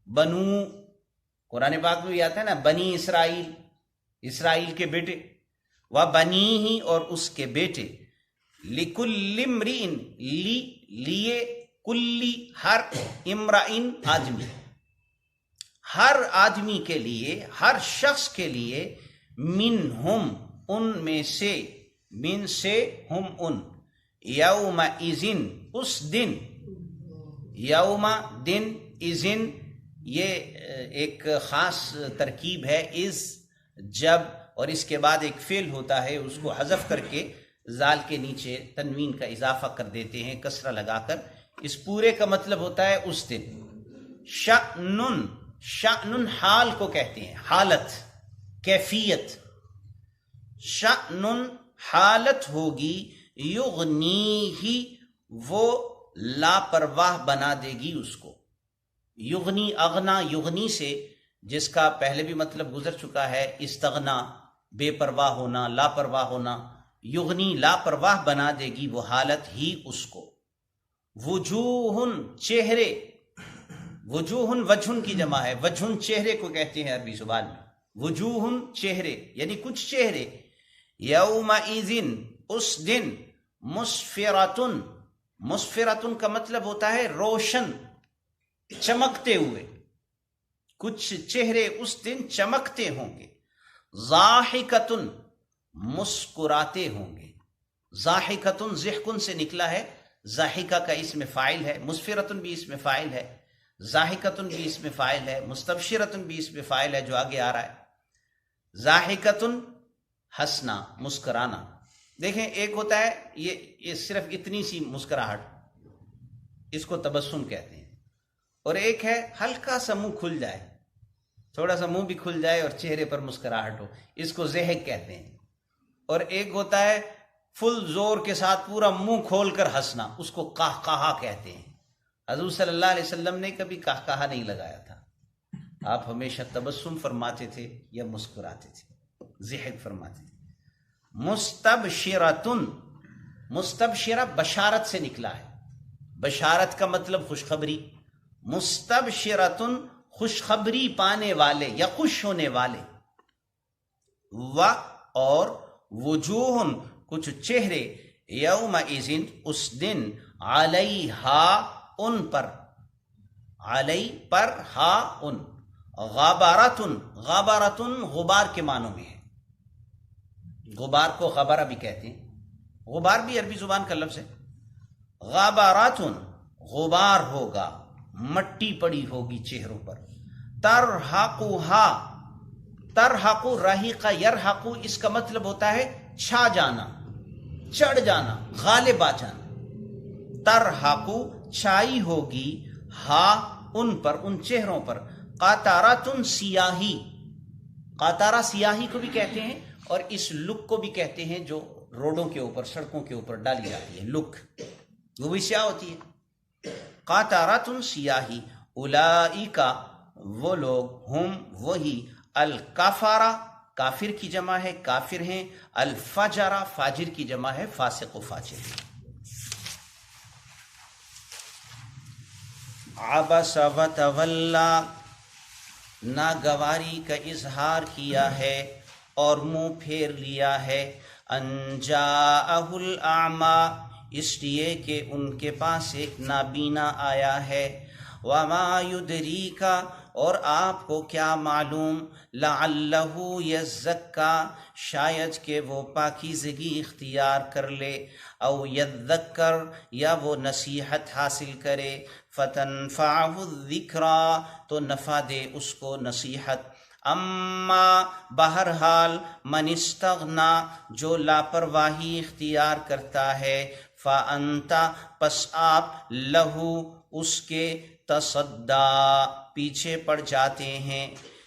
بنو. قرآن پاک میں بھی آتا ہے نا بنی اسرائیل، اسرائیل کے بیٹے. و بنی ہی اور اس کے بیٹے. لکل امرئن لیے کلی ہر امرئن آدمی، ہر آدمی کے لیے، ہر شخص کے لیے، منہم ان میں سے، من سے ہم ان، یوم اذن اس دن، یوم دن، اذن یہ ایک خاص ترکیب ہے. از جب، اور اس کے بعد ایک فعل ہوتا ہے اس کو حذف کر کے زال کے نیچے تنوین کا اضافہ کر دیتے ہیں کسرہ لگا کر. اس پورے کا مطلب ہوتا ہے اس دن. شأنن، شأنن حال کو کہتے ہیں، حالت، کیفیت. شأنن حالت ہوگی، یغنی ہی وہ لاپرواہ بنا دے گی اس کو. یغنی، اغنا، یغنی سے جس کا پہلے بھی مطلب گزر چکا ہے، استغنا، بے پرواہ ہونا، لاپرواہ ہونا. یغنی لاپرواہ بنا دے گی وہ حالت ہی اس کو. وجوہن چہرے، وجوہن وجہن کی جمع ہے، وجہن چہرے کو کہتے ہیں عربی زبان میں. وجوہن چہرے یعنی کچھ چہرے. یومئذ اس دن، مسفرتن، مسفرتن کا مطلب ہوتا ہے روشن، چمکتے ہوئے. کچھ چہرے اس دن چمکتے ہوں گے. ضاحکتن مسکراتے ہوں گے. ضاحکتن ضحکن سے نکلا ہے، ضاحکہ کا اسم فاعل ہے. مسفرتن بھی اسم فاعل ہے، ضاحکتن بھی اسم فاعل ہے، مستبشرتن بھی اسم فاعل ہے جو آگے آ رہا ہے. ضاحکتن ہنسنا، مسکرانا. دیکھیں ایک ہوتا ہے یہ صرف اتنی سی مسکراہٹ، اس کو تبسم کہتے ہیں. اور ایک ہے ہلکا سا منہ کھل جائے، تھوڑا سا منہ بھی کھل جائے اور چہرے پر مسکراہٹ ہو، اس کو ضحک کہتے ہیں. اور ایک ہوتا ہے فل زور کے ساتھ پورا منہ کھول کر ہنسنا، اس کو قہقہا کہتے ہیں. حضور صلی اللہ علیہ وسلم نے کبھی قہقہا نہیں لگایا تھا، آپ ہمیشہ تبسم فرماتے تھے یا مسکراتے تھے، ضحک فرماتے تھے. مستبشرتن، مستبشرہ بشارت سے نکلا ہے، بشارت کا مطلب خوشخبری. مستبشرتن خوشخبری پانے والے یا خوش ہونے والے. و اور وجوہن کچھ چہرے، یومئذ اس دن، علیہا ان پر، علی پر، ہا ان، غبارتن، غبارتن غبار کے معنوں میں ہے. غبار کو غبارہ بھی کہتے ہیں، غبار بھی عربی زبان کا لفظ ہے. غباراتن غبار ہوگا، مٹی پڑی ہوگی چہروں پر. ترحقھا، ترحق، رحیق یرحق، اس کا مطلب ہوتا ہے چھا جانا، چڑھ جانا، غالب آ جانا. ترحق چھائی ہوگی، ہا ان پر، ان چہروں پر. قطراتن سیاہی، قطارہ سیاہی کو بھی کہتے ہیں، اور اس لک کو بھی کہتے ہیں جو روڈوں کے اوپر، سڑکوں کے اوپر ڈالی جاتی ہے، لک، وہ بھی سیاہ ہوتی ہے. قطراتن سیاہی. اولئک وہ لوگ، ہم وہی، الکفارہ کافر کی جمع ہے، کافر ہیں. الفجرہ فاجر کی جمع ہے، فاسق و فاجر. عبس و تولی ناگواری کا اظہار کیا ہے اور منہ پھیر لیا ہے. ان جاءہ الاعمی اس لیے کہ ان کے پاس ایک نابینا آیا ہے. وما یدریکا اور آپ کو کیا معلوم لعلہ یزکا شاید کہ وہ پاکیزگی اختیار کر لے، او یذکر یا وہ نصیحت حاصل کرے، فتنفعہ الذکریٰ تو نفع دے اس کو نصیحت۔ اما بہرحال من استغنا جو لاپرواہی اختیار کرتا ہے، فانت پس آپ لہو اس کے تصدی پیچھے پڑ جاتے ہیں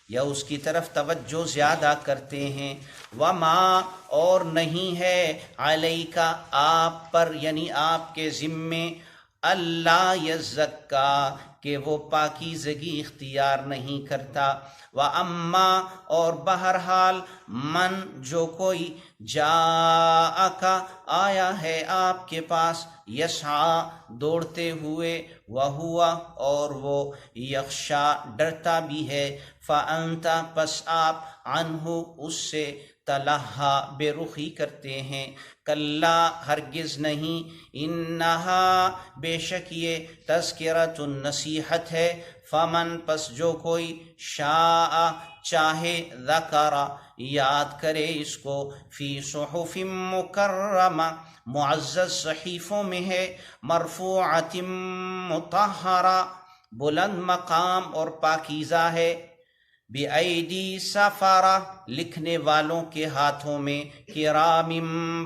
یا اس کی طرف توجہ زیادہ کرتے ہیں۔ وما اور نہیں ہے علیکا آپ پر یعنی آپ کے ذمے، اللہ یزکا کہ وہ پاکیزگی اختیار نہیں کرتا۔ وَأَمَّا اور بہرحال من جو کوئی جاءکا آیا ہے آپ کے پاس، یسعی دوڑتے ہوئے، وہوا اور وہ یخشا ڈرتا بھی ہے، فأنت پس آپ عنہ اس سے تلہا بے رخی کرتے ہیں۔ کلا ہرگز نہیں، انہا بے شک یہ تذکرۃ نصیحت ہے، فمن پس جو کوئی شاء چاہے ذکر یاد کرے اس کو، فی صحف مکرمہ معزز صحیفوں میں ہے، مرفوعۃ مطہرہ بلند مقام اور پاکیزہ ہے، بِأَيْدِي سَفَرَہ لکھنے والوں کے ہاتھوں میں، کرام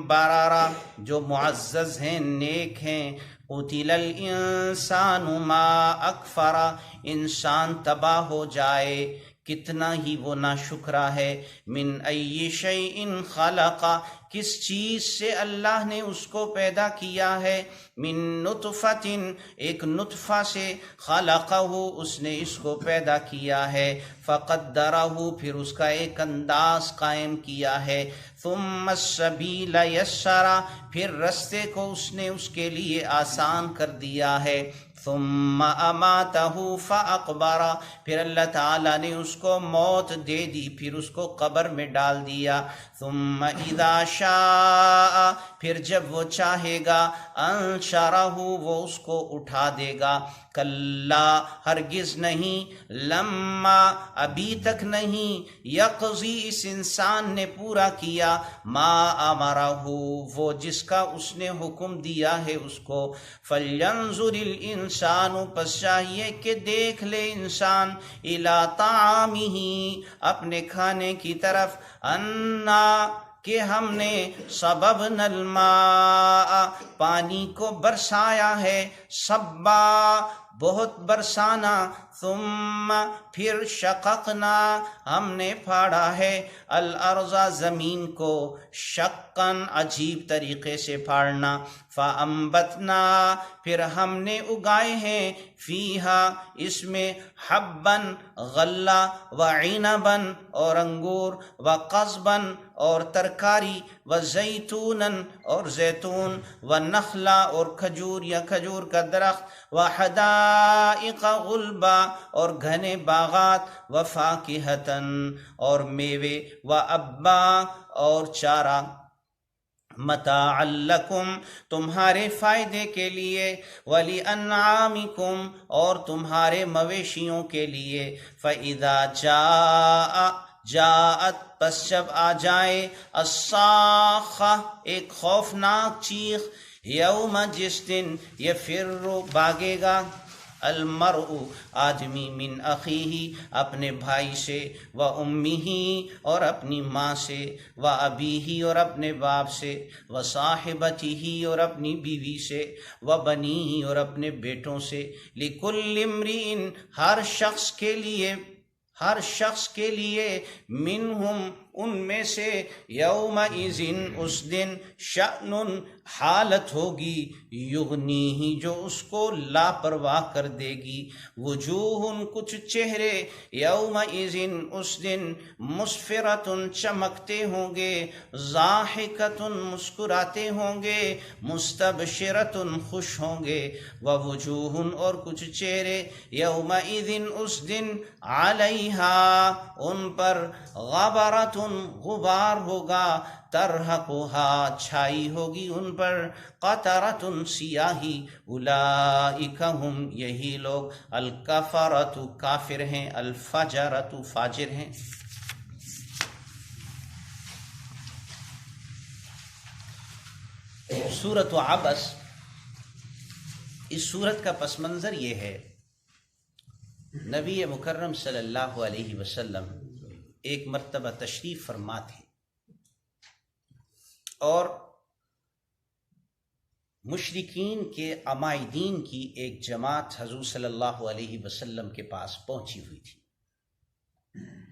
بررہ جو معزز ہیں نیک ہیں، قتل الانسان ما اکفرہ انسان تباہ ہو جائے کتنا ہی وہ ناشکرا ہے، من ای شیء خلق کس چیز سے اللہ نے اس کو پیدا کیا ہے، من نطفۃ ایک نطفہ سے، خلقہ اس نے اس کو پیدا کیا ہے، فقدرہ پھر اس کا ایک انداز قائم کیا ہے، ثم السبیل یسرہ پھر رستے کو اس نے اس کے لیے آسان کر دیا ہے، ثم اماتہ فاقبرہ پھر اللہ تعالیٰ نے اس کو موت دے دی پھر اس کو قبر میں ڈال دیا، ثم اذا شاء پھر جب وہ چاہے گا، انشرہ وہ اس کو اٹھا دے گا، کلا ہرگز نہیں، لما ابھی تک نہیں، یقضی اس انسان نے پورا کیا، ما امرہ وہ جس کا اس نے حکم دیا ہے اس کو، فلینظر الانسان پس چاہیے کہ دیکھ لے انسان، الی طعامہ اپنے کھانے کی طرف، انا کہ ہم نے سببنا الماء پانی کو برسایا ہے، سبا بہت برسانا، ثم پھر شققنا ہم نے پھاڑا ہے، الارض زمین کو، شقاً عجیب طریقے سے پھاڑنا، فانبتنا پھر ہم نے اگائے ہیں، فیہا اس میں، حباً غلہ، وعنباً اور انگور، وقضباً اور ترکاری، وزیتوناً اور زیتون، ونخلا اور کھجور یا کھجور کا درخت، وحدائق غلبا اور گھنے باغات، وفاکہتاً اور میوے، وابا اور چارہ، متاعا لکم تمہارے فائدے کے لیے، وَلِأَنْعَامِكُمْ اور تمہارے مویشیوں کے لیے، فَإِذَا جاءت پس جب آ جائے، الصاخہ ایک خوفناک چیخ، یوم جس دن، یفر بھاگے گا، المرء آدمی، من اخیہ اپنے بھائی سے، و امہ اور اپنی ماں سے، و ابیہ اور اپنے باپ سے، و صاحبتہ اور اپنی بیوی سے، و بنیہ اور اپنے بیٹوں سے، لکل امرئ ہر شخص کے لیے، منہم ان میں سے، یومئذ اس دن، شأن حالت ہوگی، یغنیہ جو اس کو لاپرواہ کر دے گی، وجوہ کچھ چہرے، یومئذ اس دن، مسفرۃ چمکتے ہوں گے، ضاحکۃ مسکراتے ہوں گے، مستبشرۃ خوش ہوں گے، ووجوہ اور کچھ چہرے، یومئذ اس دن، علیہا ان پر، غبرۃ غبار ہوگا، ترہقھا چھائی ہوگی ان پر، قطرۃ سیاہی، اولئک ہم یہی لوگ، الکفرۃ کافر ہیں، الفجرۃ فاجر ہیں۔ سورۃ عبس، اس سورت کا پس منظر یہ ہے، نبی مکرم صلی اللہ علیہ وسلم ایک مرتبہ تشریف فرما تھے اور مشرکین کے عمائدین کی ایک جماعت حضور صلی اللہ علیہ وسلم کے پاس پہنچی ہوئی تھی۔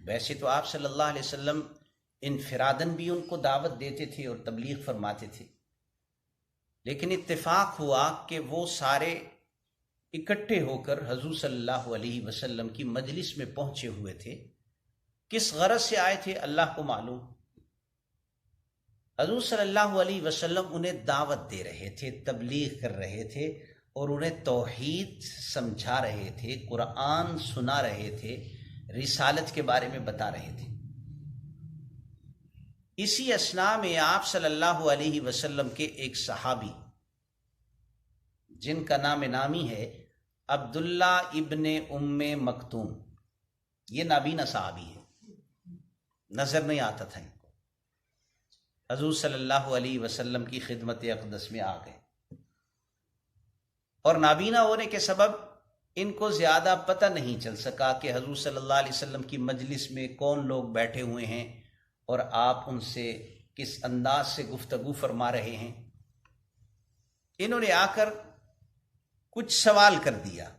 ویسے تو آپ صلی اللہ علیہ وسلم انفراداً بھی ان کو دعوت دیتے تھے اور تبلیغ فرماتے تھے، لیکن اتفاق ہوا کہ وہ سارے اکٹھے ہو کر حضور صلی اللہ علیہ وسلم کی مجلس میں پہنچے ہوئے تھے۔ کس غرض سے آئے تھے اللہ کو معلوم۔ حضور صلی اللہ علیہ وسلم انہیں دعوت دے رہے تھے، تبلیغ کر رہے تھے اور انہیں توحید سمجھا رہے تھے، قرآن سنا رہے تھے، رسالت کے بارے میں بتا رہے تھے۔ اسی اثناء میں آپ صلی اللہ علیہ وسلم کے ایک صحابی جن کا نام نامی ہے عبداللہ ابن ام مکتوم، یہ نابینا صحابی ہے، نظر نہیں آتا تھا ان کو، حضور صلی اللہ علیہ وسلم کی خدمت اقدس میں آ گئے، اور نابینا ہونے کے سبب ان کو زیادہ پتہ نہیں چل سکا کہ حضور صلی اللہ علیہ وسلم کی مجلس میں کون لوگ بیٹھے ہوئے ہیں اور آپ ان سے کس انداز سے گفتگو فرما رہے ہیں۔ انہوں نے آ کر کچھ سوال کر دیا،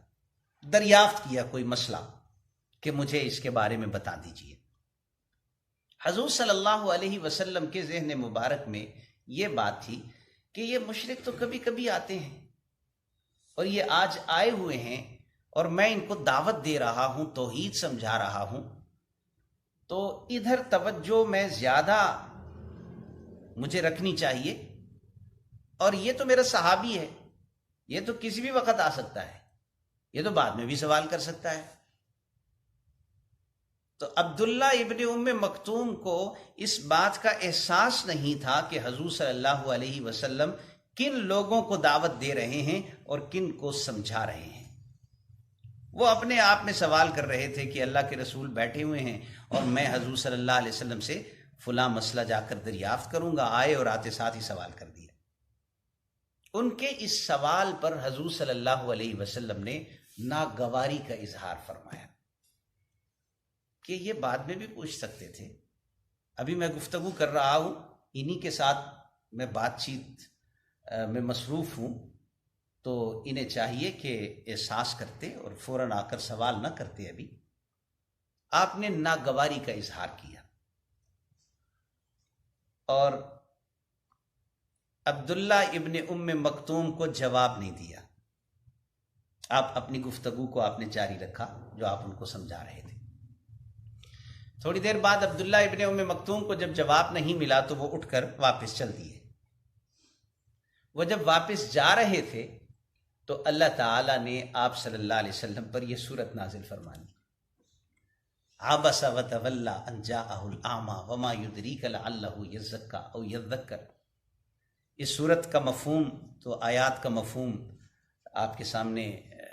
دریافت کیا کوئی مسئلہ کہ مجھے اس کے بارے میں بتا دیجیے۔ حضور صلی اللہ علیہ وسلم کے ذہن مبارک میں یہ بات تھی کہ یہ مشرک تو کبھی کبھی آتے ہیں اور یہ آج آئے ہوئے ہیں اور میں ان کو دعوت دے رہا ہوں، توحید سمجھا رہا ہوں، تو ادھر توجہ میں زیادہ مجھے رکھنی چاہیے، اور یہ تو میرا صحابی ہے، یہ تو کسی بھی وقت آ سکتا ہے، یہ تو بعد میں بھی سوال کر سکتا ہے۔ تو عبداللہ ابن ام مکتوم کو اس بات کا احساس نہیں تھا کہ حضور صلی اللہ علیہ وسلم کن لوگوں کو دعوت دے رہے ہیں اور کن کو سمجھا رہے ہیں۔ وہ اپنے آپ میں سوال کر رہے تھے کہ اللہ کے رسول بیٹھے ہوئے ہیں اور میں حضور صلی اللہ علیہ وسلم سے فلاں مسئلہ جا کر دریافت کروں گا، آئے اور آتے ساتھ ہی سوال کر دیا۔ ان کے اس سوال پر حضور صلی اللہ علیہ وسلم نے ناگواری کا اظہار فرمایا کہ یہ بعد میں بھی پوچھ سکتے تھے، ابھی میں گفتگو کر رہا ہوں، انہی کے ساتھ میں بات چیت میں مصروف ہوں، تو انہیں چاہیے کہ احساس کرتے اور فوراً آ کر سوال نہ کرتے۔ ابھی آپ نے ناگواری کا اظہار کیا اور عبداللہ ابن ام مکتوم کو جواب نہیں دیا، آپ اپنی گفتگو کو آپ نے جاری رکھا جو آپ ان کو سمجھا رہے تھے۔ تھوڑی دیر بعد عبداللہ ابن ام مکتوم کو جب جواب نہیں ملا تو وہ اٹھ کر واپس چل دیے۔ وہ جب واپس جا رہے تھے تو اللہ تعالیٰ نے آپ صلی اللہ علیہ وسلم پر یہ سورت نازل فرما دی، عبس وتولی ان جاءہ الاعمی وما یدریک لعلہ یزکی او یذکر۔ اس سورت کا مفہوم تو آیات کا مفہوم آپ کے سامنے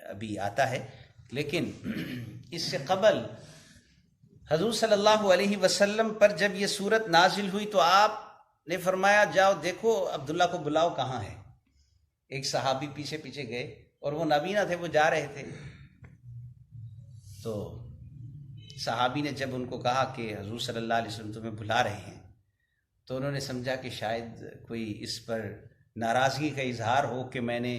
ابھی آتا ہے، لیکن اس سے قبل حضور صلی اللہ علیہ وسلم پر جب یہ سورت نازل ہوئی تو آپ نے فرمایا جاؤ دیکھو عبداللہ کو بلاؤ کہاں ہے۔ ایک صحابی پیچھے پیچھے گئے اور وہ نابینا تھے، وہ جا رہے تھے، تو صحابی نے جب ان کو کہا کہ حضور صلی اللہ علیہ وسلم تمہیں بلا رہے ہیں، تو انہوں نے سمجھا کہ شاید کوئی اس پر ناراضگی کا اظہار ہو کہ میں نے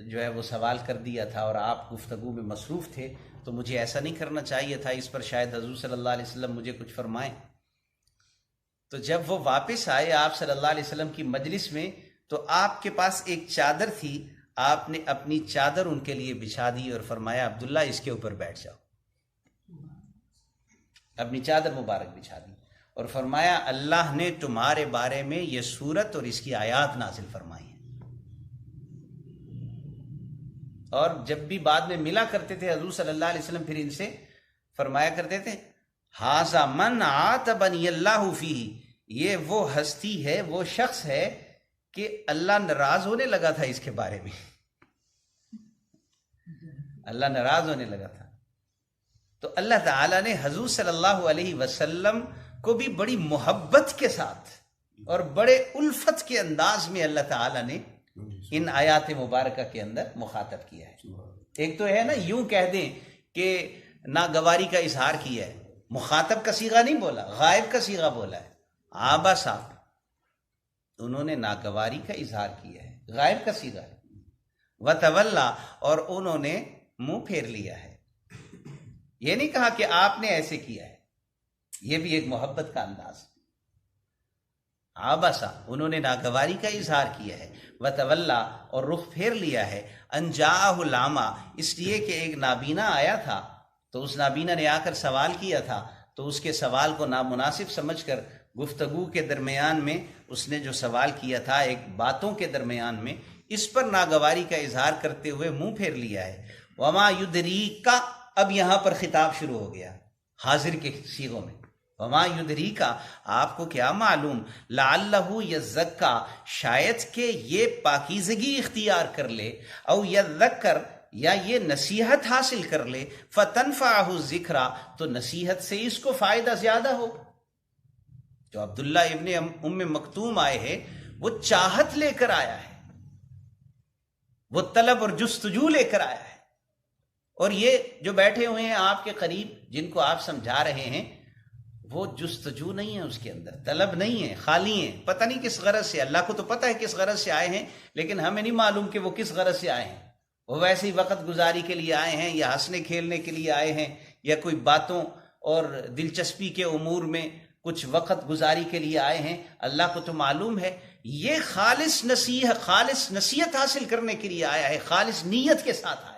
جو ہے وہ سوال کر دیا تھا اور آپ گفتگو میں مصروف تھے، تو مجھے ایسا نہیں کرنا چاہیے تھا، اس پر شاید حضور صلی اللہ علیہ وسلم مجھے کچھ فرمائیں۔ تو جب وہ واپس آئے آپ صلی اللہ علیہ وسلم کی مجلس میں تو آپ کے پاس ایک چادر تھی، آپ نے اپنی چادر ان کے لیے بچھا دی اور فرمایا عبداللہ اس کے اوپر بیٹھ جاؤ، اپنی چادر مبارک بچھا دی اور فرمایا اللہ نے تمہارے بارے میں یہ سورت اور اس کی آیات نازل فرمائی ہیں۔ اور جب بھی بعد میں ملا کرتے تھے حضور صلی اللہ علیہ وسلم پھر ان سے فرمایا کرتے تھے ھذا من عاتبنی اللہ فیہ، یہ وہ ہستی ہے، وہ شخص ہے کہ اللہ ناراض ہونے لگا تھا اس کے بارے میں، اللہ ناراض ہونے لگا تھا۔ تو اللہ تعالیٰ نے حضور صلی اللہ علیہ وسلم کو بھی بڑی محبت کے ساتھ اور بڑے الفت کے انداز میں اللہ تعالیٰ نے ان آیات مبارکہ کے اندر مخاطب کیا ہے۔ ایک تو ہے نا یوں کہہ دیں کہ ناگواری کا اظہار کیا ہے، مخاطب کا صیغہ نہیں بولا، غائب کا صیغہ بولا ہے۔ آبا صاحب انہوں نے ناگواری کا اظہار کیا ہے، غائب کا صیغہ ہے۔ وتولا، اور انہوں نے منہ پھیر لیا ہے۔ یہ نہیں کہا کہ آپ نے ایسے کیا ہے، یہ بھی ایک محبت کا انداز۔ آبسا، انہوں نے ناگواری کا اظہار کیا ہے۔ وتولا، اور رخ پھیر لیا ہے۔ ان جاءہ العمی، اس لیے کہ ایک نابینا آیا تھا، تو اس نابینا نے آ کر سوال کیا تھا، تو اس کے سوال کو نامناسب سمجھ کر گفتگو کے درمیان میں اس نے جو سوال کیا تھا، ایک باتوں کے درمیان میں اس پر ناگواری کا اظہار کرتے ہوئے منہ پھیر لیا ہے۔ وما یدریک، اب یہاں پر خطاب شروع ہو گیا حاضر کے صیغوں میں۔ وما یدریک، آپ کو کیا معلوم، لعلہ یزکا، شاید کہ یہ پاکیزگی اختیار کر لے، او یذکر، یا یہ نصیحت حاصل کر لے، فتنفعہ الذکریٰ، تو نصیحت سے اس کو فائدہ زیادہ ہو۔ جو عبداللہ ابن ام مکتوم آئے ہیں، وہ چاہت لے کر آیا ہے، وہ طلب اور جستجو لے کر آیا ہے، اور یہ جو بیٹھے ہوئے ہیں آپ کے قریب، جن کو آپ سمجھا رہے ہیں، وہ جستجو نہیں ہے، اس کے اندر طلب نہیں ہے، خالی ہیں، پتہ نہیں کس غرض سے۔ اللہ کو تو پتہ ہے کس غرض سے آئے ہیں، لیکن ہمیں نہیں معلوم کہ وہ کس غرض سے آئے ہیں۔ وہ ویسے ہی وقت گزاری کے لیے آئے ہیں، یا ہنسنے کھیلنے کے لیے آئے ہیں، یا کوئی باتوں اور دلچسپی کے امور میں کچھ وقت گزاری کے لیے آئے ہیں۔ اللہ کو تو معلوم ہے یہ خالص نصیحت حاصل کرنے کے لیے آیا ہے، خالص نیت کے ساتھ آیا ہے۔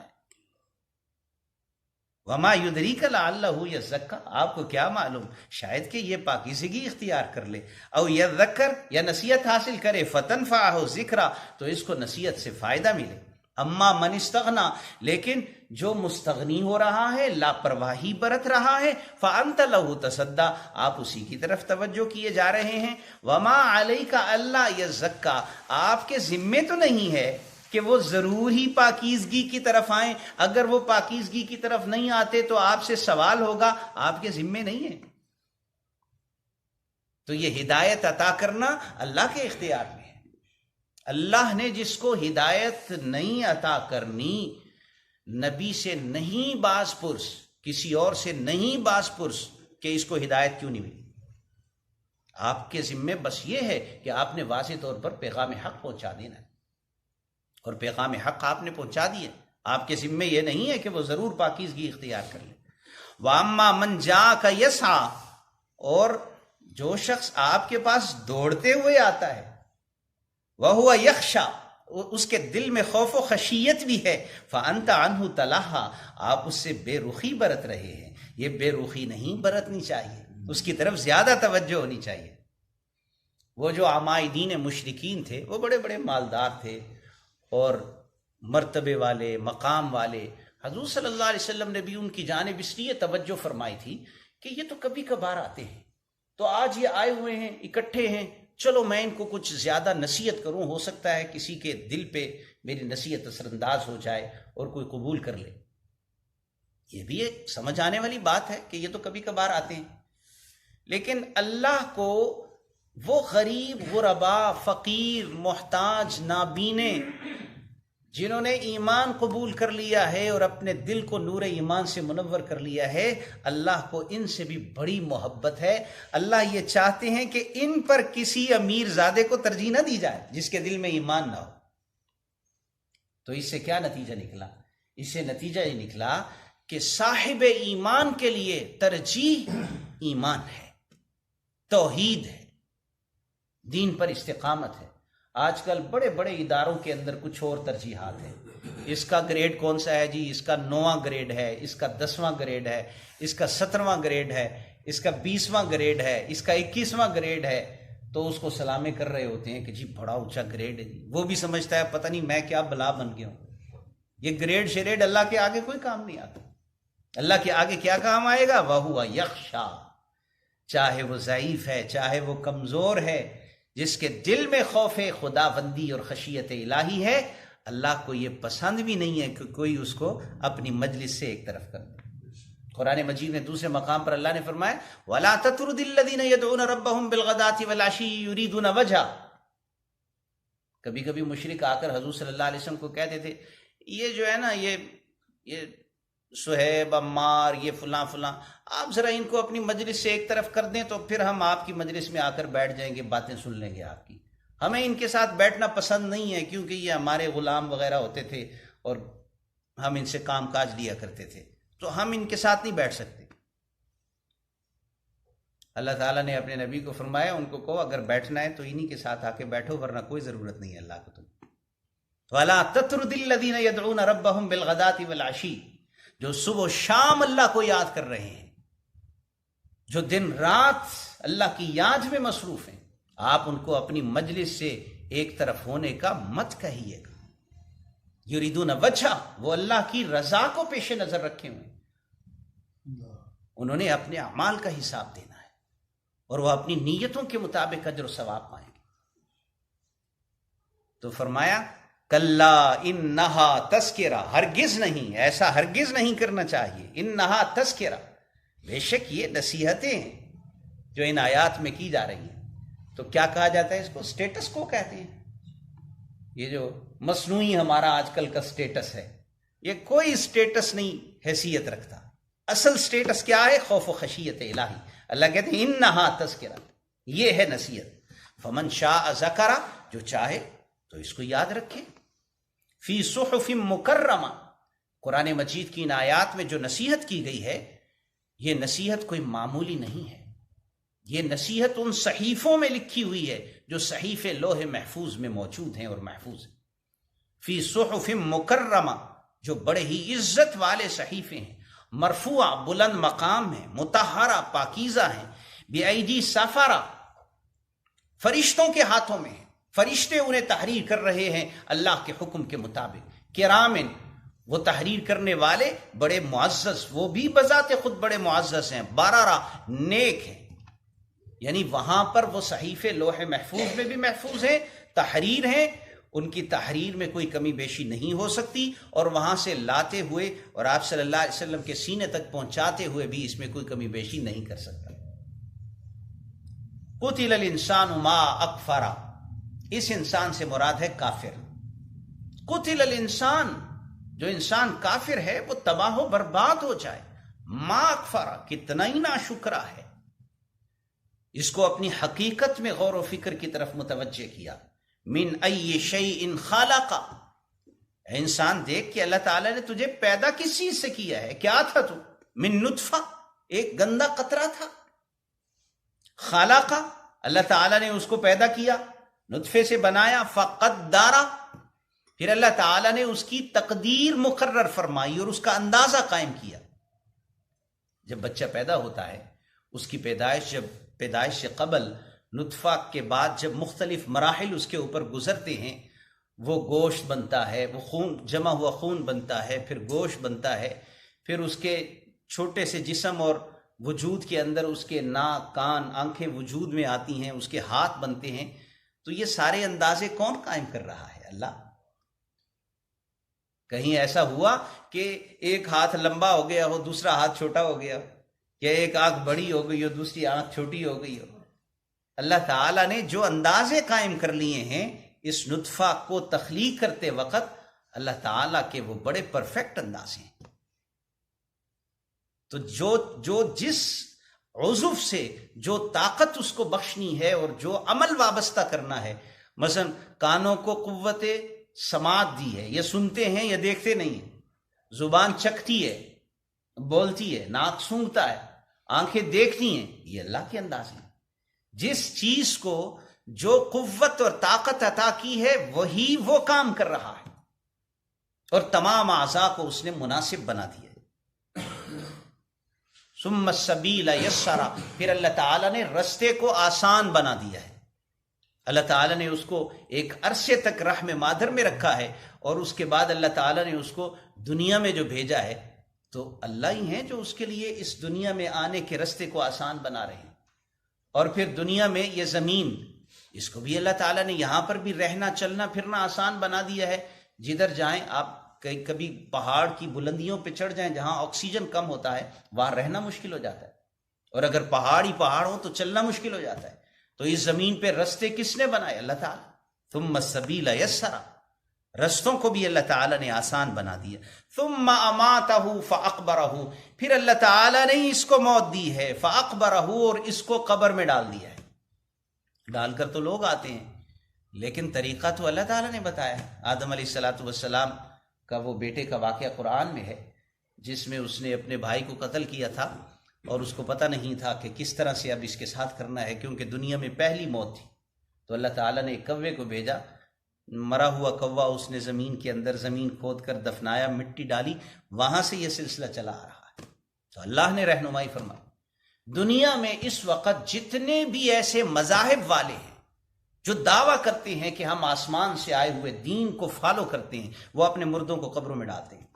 وما یدریک لعلہ یزکا، آپ کو کیا معلوم، شاید کہ یہ پاکیزگی اختیار کر لے، او یذکر، یا نصیحت حاصل کرے، فتنفعہ الذکریٰ، تو اس کو نصیحت سے فائدہ ملے۔ اما من استغنا، لیکن جو مستغنی ہو رہا ہے، لاپرواہی برت رہا ہے، فانت لہ تصدی، آپ اسی کی طرف توجہ کیے جا رہے ہیں۔ وما علیک الا یزکا، آپ کے ذمے تو نہیں ہے کہ وہ ضرور ہی پاکیزگی کی طرف آئیں، اگر وہ پاکیزگی کی طرف نہیں آتے تو آپ سے سوال ہوگا، آپ کے ذمے نہیں ہے۔ تو یہ ہدایت عطا کرنا اللہ کے اختیار میں ہے۔ اللہ نے جس کو ہدایت نہیں عطا کرنی، نبی سے نہیں باز پرس، کسی اور سے نہیں باز پرس کہ اس کو ہدایت کیوں نہیں ملی۔ آپ کے ذمے بس یہ ہے کہ آپ نے واضح طور پر پیغام حق پہنچا دینا ہے، اور پیغام حق آپ نے پہنچا دیا۔ آپ کے ذمے یہ نہیں ہے کہ وہ ضرور پاکیزگی اختیار کر لے۔ وَأَمَّا مَنْ جَاءَكَ يَسْعَىٰ، اور جو شخص آپ کے پاس دوڑتے ہوئے آتا ہے، وَهُوَ يَخْشَىٰ، اس کے دل میں خوف و خشیت بھی ہے، فَأَنْتَ عَنْهُ تَلَهَّىٰ، آپ اس سے بے رخی برت رہے ہیں۔ یہ بے رخی نہیں برتنی چاہیے، اس کی طرف زیادہ توجہ ہونی چاہیے۔ وہ جو عمائدین مشرکین تھے، وہ بڑے بڑے مالدار تھے اور مرتبے والے، مقام والے۔ حضور صلی اللہ علیہ وسلم نے بھی ان کی جانب اس لیے توجہ فرمائی تھی کہ یہ تو کبھی کبھار آتے ہیں، تو آج یہ آئے ہوئے ہیں، اکٹھے ہیں، چلو میں ان کو کچھ زیادہ نصیحت کروں، ہو سکتا ہے کسی کے دل پہ میری نصیحت اثر انداز ہو جائے اور کوئی قبول کر لے۔ یہ بھی ایک سمجھ آنے والی بات ہے کہ یہ تو کبھی کبھار آتے ہیں، لیکن اللہ کو وہ غریب، غربا، فقیر، محتاج، نابینے جنہوں نے ایمان قبول کر لیا ہے اور اپنے دل کو نور ایمان سے منور کر لیا ہے، اللہ کو ان سے بھی بڑی محبت ہے۔ اللہ یہ چاہتے ہیں کہ ان پر کسی امیر زادے کو ترجیح نہ دی جائے جس کے دل میں ایمان نہ ہو۔ تو اس سے کیا نتیجہ نکلا؟ اس سے نتیجہ یہ نکلا کہ صاحب ایمان کے لیے ترجیح ایمان ہے، توحید ہے، دین پر استقامت ہے۔ آج کل بڑے بڑے اداروں کے اندر کچھ اور ترجیحات ہیں۔ اس کا گریڈ کون سا ہے جی؟ اس کا 9واں گریڈ ہے، اس کا 10واں گریڈ ہے، اس کا 17واں گریڈ ہے، اس کا 20واں گریڈ ہے، اس کا 21واں گریڈ ہے، تو اس کو سلامیں کر رہے ہوتے ہیں کہ جی بڑا اونچا گریڈ ہے جی۔ وہ بھی سمجھتا ہے پتہ نہیں میں کیا بلا بن گیا ہوں۔ یہ گریڈ شریڈ اللہ کے آگے کوئی کام نہیں آتا۔ اللہ کے آگے کیا کام آئے گا؟ وَهُوَ يَخْشَى، چاہے وہ ضعیف ہے، چاہے وہ کمزور ہے، جس کے دل میں خوف خدا بندی اور خشیت الہی ہے، اللہ کو یہ پسند بھی نہیں ہے کہ کوئی اس کو اپنی مجلس سے ایک طرف کر دے۔ قرآن مجید میں دوسرے مقام پر اللہ نے فرمایا وَلَا تَطْرُدِ الَّذِينَ يَدْعُونَ رَبَّهُمْ بِالْغَدَاةِ وَالْعَشِيِّ يُرِيدُونَ وَجْهَهُ۔ کبھی کبھی مشرک آ کر حضور صلی اللہ علیہ وسلم کو کہتے تھے یہ جو ہے نا یہ صہیب، عمار، یہ فلاں فلاں، آپ ذرا ان کو اپنی مجلس سے ایک طرف کر دیں تو پھر ہم آپ کی مجلس میں آ کر بیٹھ جائیں گے، باتیں سن لیں گے آپ کی۔ ہمیں ان کے ساتھ بیٹھنا پسند نہیں ہے کیونکہ یہ ہمارے غلام وغیرہ ہوتے تھے اور ہم ان سے کام کاج لیا کرتے تھے، تو ہم ان کے ساتھ نہیں بیٹھ سکتے۔ اللہ تعالیٰ نے اپنے نبی کو فرمایا ان کو کہو اگر بیٹھنا ہے تو انہی کے ساتھ آ کے بیٹھو، ورنہ کوئی ضرورت نہیں ہے اللہ کو تم۔ وَلَا تَطْرُدِ الَّذِينَ يَدْعُونَ رَبَّهُمْ بِالْغَدَاةِ وَالْعَشِيِّ، جو صبح و شام اللہ کو یاد کر رہے ہیں، جو دن رات اللہ کی یاد میں مصروف ہیں، آپ ان کو اپنی مجلس سے ایک طرف ہونے کا مت کہیے گا۔ یریدون وجہ، وہ اللہ کی رضا کو پیش نظر رکھے ہوئے، انہوں نے اپنے اعمال کا حساب دینا ہے اور وہ اپنی نیتوں کے مطابق اجر و ثواب پائیں گے۔ تو فرمایا کلا انہا تذکرہ، ہرگز نہیں، ایسا ہرگز نہیں کرنا چاہیے، انہا تذکرہ، بے شک یہ نصیحتیں ہیں جو ان آیات میں کی جا رہی ہیں۔ تو کیا کہا جاتا ہے اس کو؟ سٹیٹس کو کہتے ہیں۔ یہ جو مصنوعی ہمارا آج کل کا سٹیٹس ہے، یہ کوئی سٹیٹس نہیں حیثیت رکھتا۔ اصل سٹیٹس کیا ہے؟ خوف و خشیت الہی۔ اللہ کہتے ہیں انہا تذکرہ، یہ ہے نصیحت۔ فمن شاء ذکر، جو چاہے تو اس کو یاد رکھے۔ فی صحف مکرمہ، قرآن مجید کی ان آیات میں جو نصیحت کی گئی ہے، یہ نصیحت کوئی معمولی نہیں ہے، یہ نصیحت ان صحیفوں میں لکھی ہوئی ہے جو صحیفے لوح محفوظ میں موجود ہیں اور محفوظ ہیں۔ فی صحف مکرمہ، جو بڑے ہی عزت والے صحیفے ہیں، مرفوعہ، بلند مقام ہیں، مطہرہ، پاکیزہ ہیں، بِأَيْدِي سَفَرَہ، فرشتوں کے ہاتھوں میں ہیں، فرشتے انہیں تحریر کر رہے ہیں اللہ کے حکم کے مطابق۔ کرامن، وہ تحریر کرنے والے بڑے معزز، وہ بھی بذات خود بڑے معزز ہیں، بارارہ، نیک ہیں۔ یعنی وہاں پر وہ صحیفے لوح محفوظ میں بھی محفوظ ہیں، تحریر ہیں، ان کی تحریر میں کوئی کمی بیشی نہیں ہو سکتی، اور وہاں سے لاتے ہوئے اور آپ صلی اللہ علیہ وسلم کے سینے تک پہنچاتے ہوئے بھی اس میں کوئی کمی بیشی نہیں کر سکتا۔ قتل الانسان ما اکفرہ، اس انسان سے مراد ہے کافر۔ قتل الانسان، جو انسان کافر ہے وہ تباہ و برباد ہو جائے۔ ما اکفرہ، کتنا ہی ناشکرا ہے۔ اس کو اپنی حقیقت میں غور و فکر کی طرف متوجہ کیا۔ من ای شیء خلق، انسان دیکھ کہ اللہ تعالیٰ نے تجھے پیدا کس چیز سے کیا ہے؟ کیا تھا تو؟ من نطفہ، ایک گندا قطرہ تھا۔ خلق، اللہ تعالیٰ نے اس کو پیدا کیا، نطفے سے بنایا، فقدر، پھر اللہ تعالیٰ نے اس کی تقدیر مقرر فرمائی اور اس کا اندازہ قائم کیا۔ جب بچہ پیدا ہوتا ہے، اس کی پیدائش سے قبل، نطفہ کے بعد جب مختلف مراحل اس کے اوپر گزرتے ہیں، وہ گوشت بنتا ہے، وہ خون، جمع ہوا خون بنتا ہے، پھر گوشت بنتا ہے، پھر اس کے چھوٹے سے جسم اور وجود کے اندر اس کے ناک، کان، آنکھیں وجود میں آتی ہیں، اس کے ہاتھ بنتے ہیں۔ تو یہ سارے اندازے کون قائم کر رہا ہے؟ اللہ۔ کہیں ایسا ہوا کہ ایک ہاتھ لمبا ہو گیا ہو، دوسرا ہاتھ چھوٹا ہو گیا، یا ایک آنکھ بڑی ہو گئی ہو، دوسری آنکھ چھوٹی ہو گئی ہو؟ اللہ تعالیٰ نے جو اندازے قائم کر لیے ہیں اس نطفہ کو تخلیق کرتے وقت، اللہ تعالیٰ کے وہ بڑے پرفیکٹ اندازے ہیں۔ تو جو جس عضو سے جو طاقت اس کو بخشنی ہے اور جو عمل وابستہ کرنا ہے، مثلا کانوں کو قوت سماعت دی ہے، یہ سنتے ہیں، یہ دیکھتے نہیں ہیں، زبان چکھتی ہے، بولتی ہے، ناک سونگھتا ہے، آنکھیں دیکھتی ہیں، یہ اللہ کے انداز ہیں۔ جس چیز کو جو قوت اور طاقت عطا کی ہے وہی وہ کام کر رہا ہے، اور تمام اعضاء کو اس نے مناسب بنا دیا۔ ثم السبیل یسرا، پھر اللہ تعالیٰ نے رستے کو آسان بنا دیا ہے۔ اللہ تعالیٰ نے اس کو ایک عرصے تک رحم مادر میں رکھا ہے، اور اس کے بعد اللہ تعالیٰ نے اس کو دنیا میں جو بھیجا ہے، تو اللہ ہی ہیں جو اس کے لیے اس دنیا میں آنے کے راستے کو آسان بنا رہے ہیں. اور پھر دنیا میں یہ زمین، اس کو بھی اللہ تعالیٰ نے یہاں پر بھی رہنا چلنا پھرنا آسان بنا دیا ہے. جدھر جائیں آپ، کبھی پہاڑ کی بلندیوں پہ چڑھ جائیں جہاں آکسیجن کم ہوتا ہے، وہاں رہنا مشکل ہو جاتا ہے، اور اگر پہاڑ ہی پہاڑ ہو تو چلنا مشکل ہو جاتا ہے. تو اس زمین پہ رستے کس نے بنائے؟ اللہ تعالیٰ. ثم السبیل یسرا، رستوں کو بھی اللہ تعالیٰ نے آسان بنا دیا. ثم اماتہ فاقبرہ، پھر اللہ تعالیٰ نے اس کو موت دی ہے. فاقبرہ، اور اس کو قبر میں ڈال دیا ہے. ڈال کر تو لوگ آتے ہیں، لیکن طریقہ تو اللہ تعالیٰ نے بتایا. آدم علیہ الصلاۃ والسلام کا وہ بیٹے کا واقعہ قرآن میں ہے، جس میں اس نے اپنے بھائی کو قتل کیا تھا اور اس کو پتہ نہیں تھا کہ کس طرح سے اب اس کے ساتھ کرنا ہے، کیونکہ دنیا میں پہلی موت تھی. تو اللہ تعالیٰ نے ایک کوے کو بھیجا، مرا ہوا کوا اس نے زمین کے اندر زمین کھود کر دفنایا، مٹی ڈالی، وہاں سے یہ سلسلہ چلا آ رہا ہے. تو اللہ نے رہنمائی فرمائی. دنیا میں اس وقت جتنے بھی ایسے مذاہب والے ہیں جو دعویٰ کرتے ہیں کہ ہم آسمان سے آئے ہوئے دین کو فالو کرتے ہیں، وہ اپنے مردوں کو قبروں میں ڈالتے ہیں.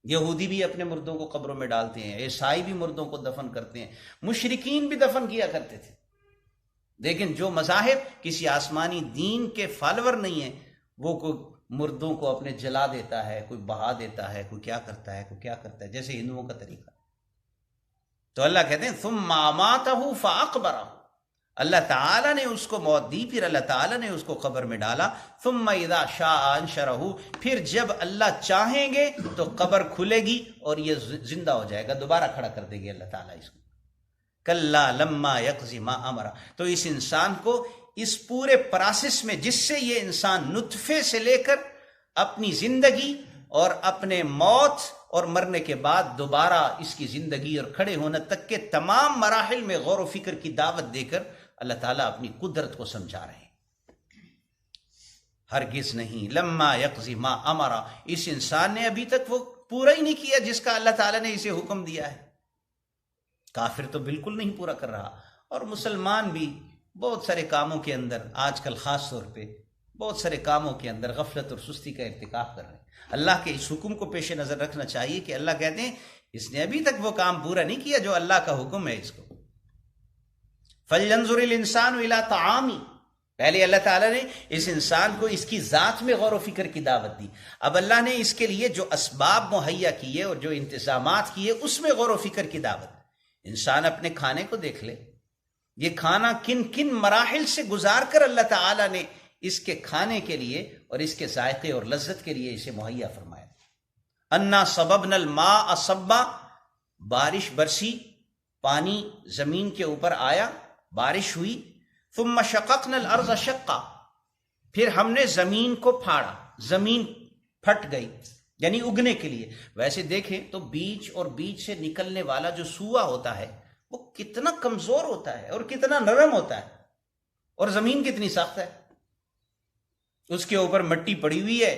یہودی بھی اپنے مردوں کو قبروں میں ڈالتے ہیں، عیسائی بھی مردوں کو دفن کرتے ہیں، مشرکین بھی دفن کیا کرتے تھے. لیکن جو مذاہب کسی آسمانی دین کے فالور نہیں ہیں، وہ کوئی مردوں کو اپنے جلا دیتا ہے، کوئی بہا دیتا ہے، کوئی کیا کرتا ہے، کوئی کیا کرتا ہے، جیسے ہندوؤں کا طریقہ. تو اللہ کہتے ہیں ثم اماتہ فاقبرہ، اللہ تعالیٰ نے اس کو موت دی، پھر اللہ تعالیٰ نے اس کو قبر میں ڈالا. ثم اذا شاء انشرہ، پھر جب اللہ چاہیں گے تو قبر کھلے گی اور یہ زندہ ہو جائے گا، دوبارہ کھڑا کر دے گی اللہ تعالیٰ اس کو. کلا لما یقضی ما امرہ. تو اس انسان کو اس پورے پروسیس میں، جس سے یہ انسان نطفے سے لے کر اپنی زندگی اور اپنے موت اور مرنے کے بعد دوبارہ اس کی زندگی اور کھڑے ہونے تک کے تمام مراحل میں غور و فکر کی دعوت دے کر اللہ تعالیٰ اپنی قدرت کو سمجھا رہے ہیں. ہرگز نہیں. لما یقضی ما امرہ، اس انسان نے ابھی تک وہ پورا ہی نہیں کیا جس کا اللہ تعالیٰ نے اسے حکم دیا ہے. کافر تو بالکل نہیں پورا کر رہا، اور مسلمان بھی بہت سارے کاموں کے اندر آج کل خاص طور پہ بہت سارے کاموں کے اندر غفلت اور سستی کا ارتکاب کر رہے ہیں. اللہ کے اس حکم کو پیش نظر رکھنا چاہیے کہ اللہ کہتے ہیں اس نے ابھی تک وہ کام پورا نہیں کیا جو اللہ کا حکم ہے اس کو. فَلْيَنْظُرِ الْإِنسَانُ إِلَىٰ طَعَامِهِ، پہلے اللہ تعالیٰ نے اس انسان کو اس کی ذات میں غور و فکر کی دعوت دی. اب اللہ نے اس کے لیے جو اسباب مہیا کیے اور جو انتظامات کیے اس میں غور و فکر کی دعوت. انسان اپنے کھانے کو دیکھ لے، یہ کھانا کن کن مراحل سے گزار کر اللہ تعالیٰ نے اس کے کھانے کے لیے اور اس کے ذائقے اور لذت کے لیے اسے مہیا فرمایا. انا صببنا الماء صبا، بارش برسی، پانی زمین کے اوپر آیا، بارش ہوئی. ثم شققنا الارض شقا، پھر ہم نے زمین کو پھاڑا، زمین پھٹ گئی یعنی اگنے کے لیے. ویسے دیکھیں تو بیج اور بیج سے نکلنے والا جو سوا ہوتا ہے وہ کتنا کمزور ہوتا ہے اور کتنا نرم ہوتا ہے، اور زمین کتنی سخت ہے. اس کے اوپر مٹی پڑی ہوئی ہے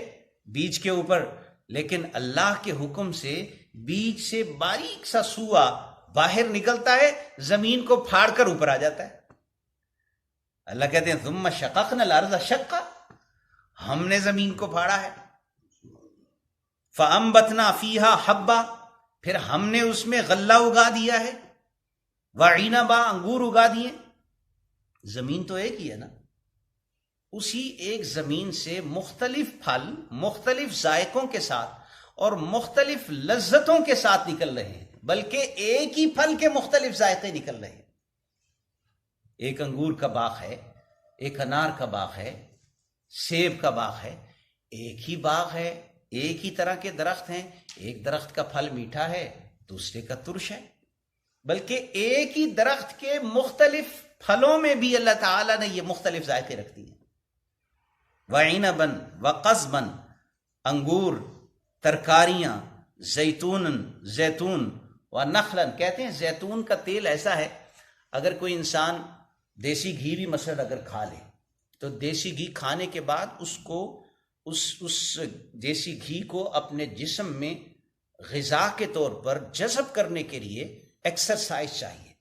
بیج کے اوپر، لیکن اللہ کے حکم سے بیج سے باریک سا سوا باہر نکلتا ہے، زمین کو پھاڑ کر اوپر آ جاتا ہے. اللہ کہتے ہیں ثم شققنا الارض شقا، ہم نے زمین کو پھاڑا ہے. فَأَنبَتْنَا فِيهَا حَبًّا، پھر ہم نے اس میں غلہ اگا دیا ہے، وَعِنَبًا، انگور اگا دیے. زمین تو ایک ہی ہے نا، اسی ایک زمین سے مختلف پھل مختلف ذائقوں کے ساتھ اور مختلف لذتوں کے ساتھ نکل رہے ہیں، بلکہ ایک ہی پھل کے مختلف ذائقے نکل رہے ہیں. ایک انگور کا باغ ہے، ایک انار کا باغ ہے، سیب کا باغ ہے. ایک ہی باغ ہے، ایک ہی طرح کے درخت ہیں، ایک درخت کا پھل میٹھا ہے، دوسرے کا ترش ہے. بلکہ ایک ہی درخت کے مختلف پھلوں میں بھی اللہ تعالیٰ نے یہ مختلف ذائقے رکھ دیے. وَعِنَبًا وَقَضْبًا، انگور، ترکاریاں، زیتون وَنَخْلًا. کہتے ہیں زیتون کا تیل ایسا ہے، اگر کوئی انسان دیسی گھی بھی مثلا اگر کھا لے تو دیسی گھی کھانے کے بعد اس کو اس دیسی گھی کو اپنے جسم میں غذا کے طور پر جذب کرنے کے لیے ایکسرسائز چاہیے.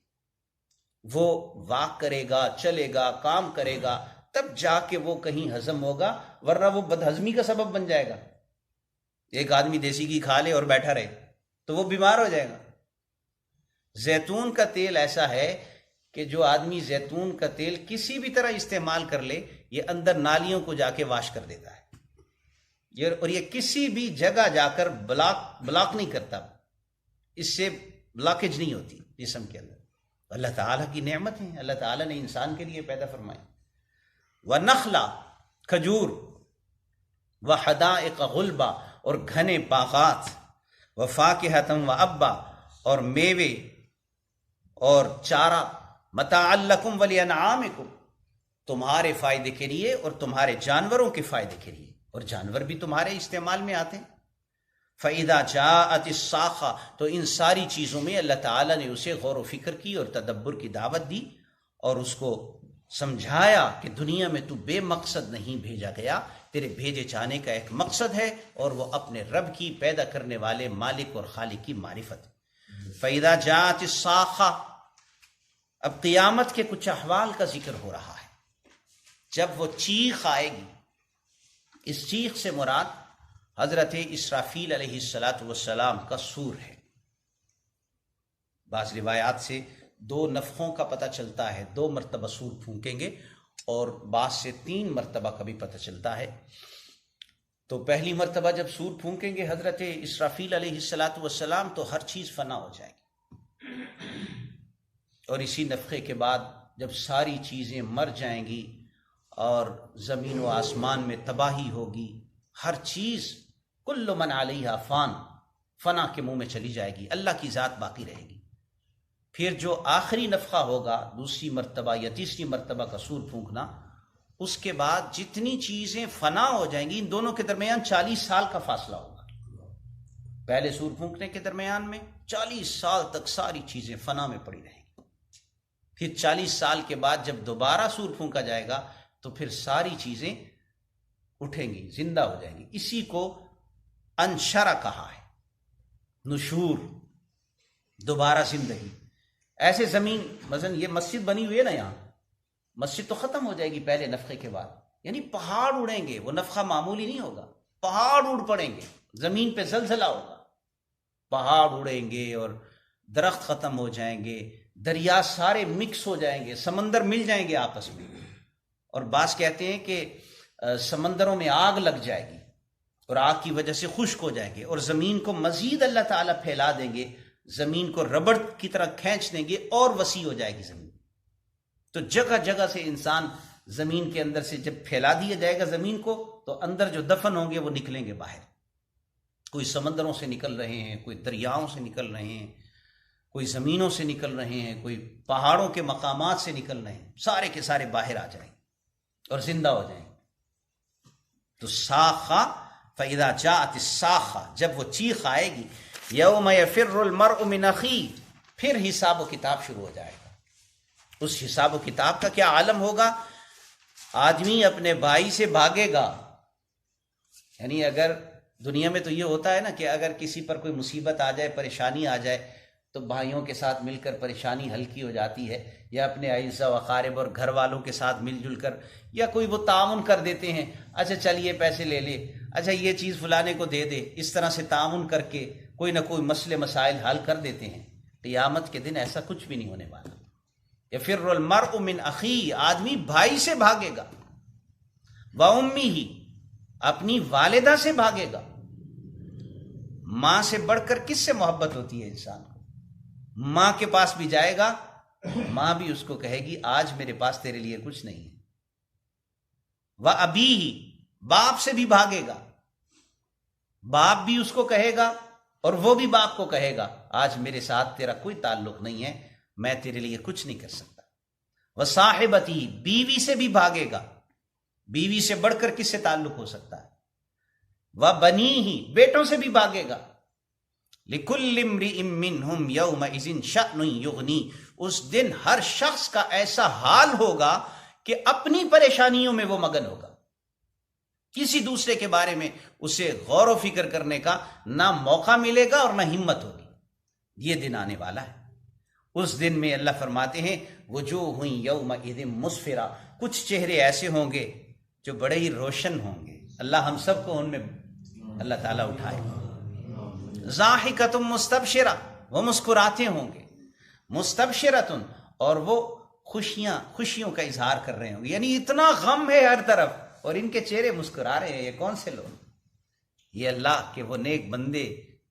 وہ واک کرے گا، چلے گا، کام کرے گا، تب جا کے وہ کہیں ہضم ہوگا، ورنہ وہ بدہضمی کا سبب بن جائے گا. ایک آدمی دیسی گھی کھا لے اور بیٹھا رہے تو وہ بیمار ہو جائے گا۔ زیتون کا تیل ایسا ہے کہ جو آدمی زیتون کا تیل کسی بھی طرح استعمال کر لے، یہ اندر نالیوں کو جا کے واش کر دیتا ہے، اور یہ کسی بھی جگہ جا کر بلاک نہیں کرتا، اس سے بلاکیج نہیں ہوتی جسم کے اندر۔ اللہ تعالیٰ کی نعمت ہے، اللہ تعالیٰ نے انسان کے لیے پیدا فرمائی۔ وَنَخْلَ کھجور، وَحَدَائِقَ غُلْبًا اور گھنے باغات، وَفَاكِهَةً وَأَبًّا اور میوے اور چارہ، متاعًا لَكُمْ وَلِأَنْعَامِكُمْ تمہارے فائدے کے لیے اور تمہارے جانوروں کے فائدے کے لیے، اور جانور بھی تمہارے استعمال میں آتے ہیں۔ فَإِذَا جَاءَتِ الصَّاخَّةُ تو ان ساری چیزوں میں اللہ تعالیٰ نے اسے غور و فکر کی اور تدبر کی دعوت دی، اور اس کو سمجھایا کہ دنیا میں تو بے مقصد نہیں بھیجا گیا، تیرے بھیجے جانے کا ایک مقصد ہے، اور وہ اپنے رب کی پیدا کرنے والے مالک اور خالق کی معرفت۔ فَإِذَا جَاءَتِ الصَّاخَّةُ اب قیامت کے کچھ احوال کا ذکر ہو رہا ہے۔ جب وہ چیخ آئے گی، اس چیخ سے مراد حضرت اسرافیل علیہ السلام کا سور ہے۔ بعض روایات سے 2 نفخوں کا پتہ چلتا ہے، 2 مرتبہ سور پھونکیں گے، اور بعض سے 3 مرتبہ کا بھی پتہ چلتا ہے۔ تو پہلی مرتبہ جب سور پھونکیں گے حضرت اسرافیل علیہ السلام تو ہر چیز فنا ہو جائے گی، اور اسی نفخے کے بعد جب ساری چیزیں مر جائیں گی اور زمین و آسمان میں تباہی ہوگی، ہر چیز کل من علیہا فان، فنا کے منہ میں چلی جائے گی، اللہ کی ذات باقی رہے گی۔ پھر جو آخری نفخہ ہوگا، دوسری مرتبہ یا تیسری مرتبہ کا سور پھونکنا، اس کے بعد جتنی چیزیں فنا ہو جائیں گی، ان دونوں کے درمیان 40 سال کا فاصلہ ہوگا۔ پہلے سور پھونکنے کے درمیان میں 40 سال تک ساری چیزیں فنا میں پڑی رہیں گی، پھر 40 سال کے بعد جب دوبارہ سور پھونکا جائے گا تو پھر ساری چیزیں اٹھیں گی، زندہ ہو جائیں گی۔ اسی کو انشرہ کہا ہے، نشور، دوبارہ زندگی۔ ایسے زمین، مثلا یہ مسجد بنی ہوئی ہے نا، یہاں مسجد تو ختم ہو جائے گی پہلے نفخے کے بعد، یعنی پہاڑ اڑیں گے، وہ نفخہ معمولی نہیں ہوگا، پہاڑ اڑ پڑیں گے، زمین پہ زلزلہ ہوگا، پہاڑ اڑیں گے اور درخت ختم ہو جائیں گے، دریا سارے مکس ہو جائیں گے، سمندر مل جائیں گے آپس میں، اور بعض کہتے ہیں کہ سمندروں میں آگ لگ جائے گی اور آگ کی وجہ سے خشک ہو جائیں گے، اور زمین کو مزید اللہ تعالیٰ پھیلا دیں گے، زمین کو ربڑ کی طرح کھینچ دیں گے اور وسیع ہو جائے گی زمین۔ تو جگہ جگہ سے انسان زمین کے اندر سے جب پھیلا دیا جائے گا زمین کو، تو اندر جو دفن ہوں گے وہ نکلیں گے باہر، کوئی سمندروں سے نکل رہے ہیں، کوئی دریاؤں سے نکل رہے ہیں، کوئی زمینوں سے نکل رہے ہیں، کوئی پہاڑوں کے مقامات سے نکل رہے ہیں، سارے کے سارے باہر آ جائیں اور زندہ ہو جائیں۔ تو ساخہ، فَإِذَا جَاءَتِ السَّاخَةُ جب وہ چیخ آئے گی، یوم یفر المرء من اخیہ پھر حساب و کتاب شروع ہو جائے گا۔ اس حساب و کتاب کا کیا عالم ہوگا؟ آدمی اپنے بھائی سے بھاگے گا، یعنی اگر دنیا میں تو یہ ہوتا ہے نا کہ اگر کسی پر کوئی مصیبت آ جائے، پریشانی آ جائے، تو بھائیوں کے ساتھ مل کر پریشانی ہلکی ہو جاتی ہے، یا اپنے اعزاء و اقارب اور گھر والوں کے ساتھ مل جل کر، یا کوئی وہ تعاون کر دیتے ہیں، اچھا چل یہ پیسے لے لے، اچھا یہ چیز فلانے کو دے دے، اس طرح سے تعاون کر کے کوئی نہ کوئی مسئلے مسائل حل کر دیتے ہیں۔ قیامت کے دن ایسا کچھ بھی نہیں ہونے والا۔ یفر المرء من اخیہ آدمی بھائی سے بھاگے گا، وامہ اپنی والدہ سے بھاگے گا۔ ماں سے بڑھ کر کس سے محبت ہوتی ہے انسان کو؟ ماں کے پاس بھی جائے گا، ماں بھی اس کو کہے گی آج میرے پاس تیرے لیے کچھ نہیں ہے۔ وابیہ باپ سے بھی بھاگے گا، باپ بھی اس کو کہے گا اور وہ بھی باپ کو کہے گا آج میرے ساتھ تیرا کوئی تعلق نہیں ہے، میں تیرے لیے کچھ نہیں کر سکتا۔ وصاحبتی بیوی سے بھی بھاگے گا، بیوی سے بڑھ کر کس سے تعلق ہو سکتا ہے؟ وبنیہ بیٹوں سے بھی بھاگے گا۔ لکل امرئ منہم یومئذ شأن یغنی اس دن ہر شخص کا ایسا حال ہوگا کہ اپنی پریشانیوں میں وہ مگن ہوگا، کسی دوسرے کے بارے میں اسے غور و فکر کرنے کا نہ موقع ملے گا اور نہ ہمت ہوگی۔ یہ دن آنے والا ہے۔ اس دن میں اللہ فرماتے ہیں وجوہ یومئذ مسفرہ کچھ چہرے ایسے ہوں گے جو بڑے ہی روشن ہوں گے۔ اللہ ہم سب کو ان میں اللہ تعالیٰ اٹھائے۔ ضاحکۃ مستبشرہ، وہ مسکراتے ہوں گے، مستبشرۃ، اور وہ خوشیوں کا اظہار کر رہے ہوں گے، یعنی اتنا غم ہے ہر طرف اور ان کے چہرے مسکرا رہے ہیں۔ یہ کون سے لوگ؟ یہ اللہ کے وہ نیک بندے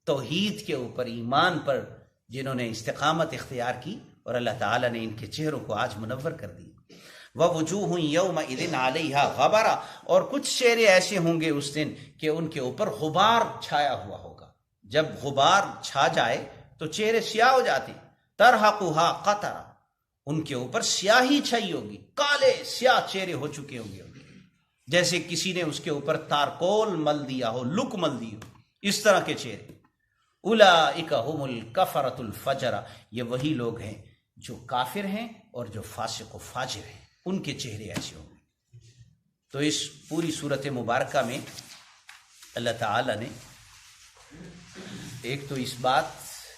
توحید کے اوپر، ایمان پر، جنہوں نے استقامت اختیار کی، اور اللہ تعالیٰ نے ان کے چہروں کو آج منور کر دی۔ وَوُجُوهٌ يَوْمَئِذٍ عَلَيْهَا غَبَرَةٌ، اور کچھ چہرے ایسے ہوں گے اس دن کہ ان کے اوپر غبار چھایا ہوا ہوگا۔ جب غبار چھا جائے تو چہرے سیاہ ہو جاتے ہیں۔ تَرْحَقُهَا قَتَرَةٌ، ان کے اوپر سیاہی چھائی ہوگی، کالے سیاہ چہرے ہو چکے ہوں گے، جیسے کسی نے اس کے اوپر تارکول مل دیا ہو، لک مل دی ہو، اس طرح کے چہرے۔ اولئک هم الکفرۃ الفجرہ، یہ وہی لوگ ہیں جو کافر ہیں اور جو فاسق و فاجر ہیں، ان کے چہرے ایسے ہوں گے۔ تو اس پوری صورت مبارکہ میں اللہ تعالیٰ نے ایک تو اس بات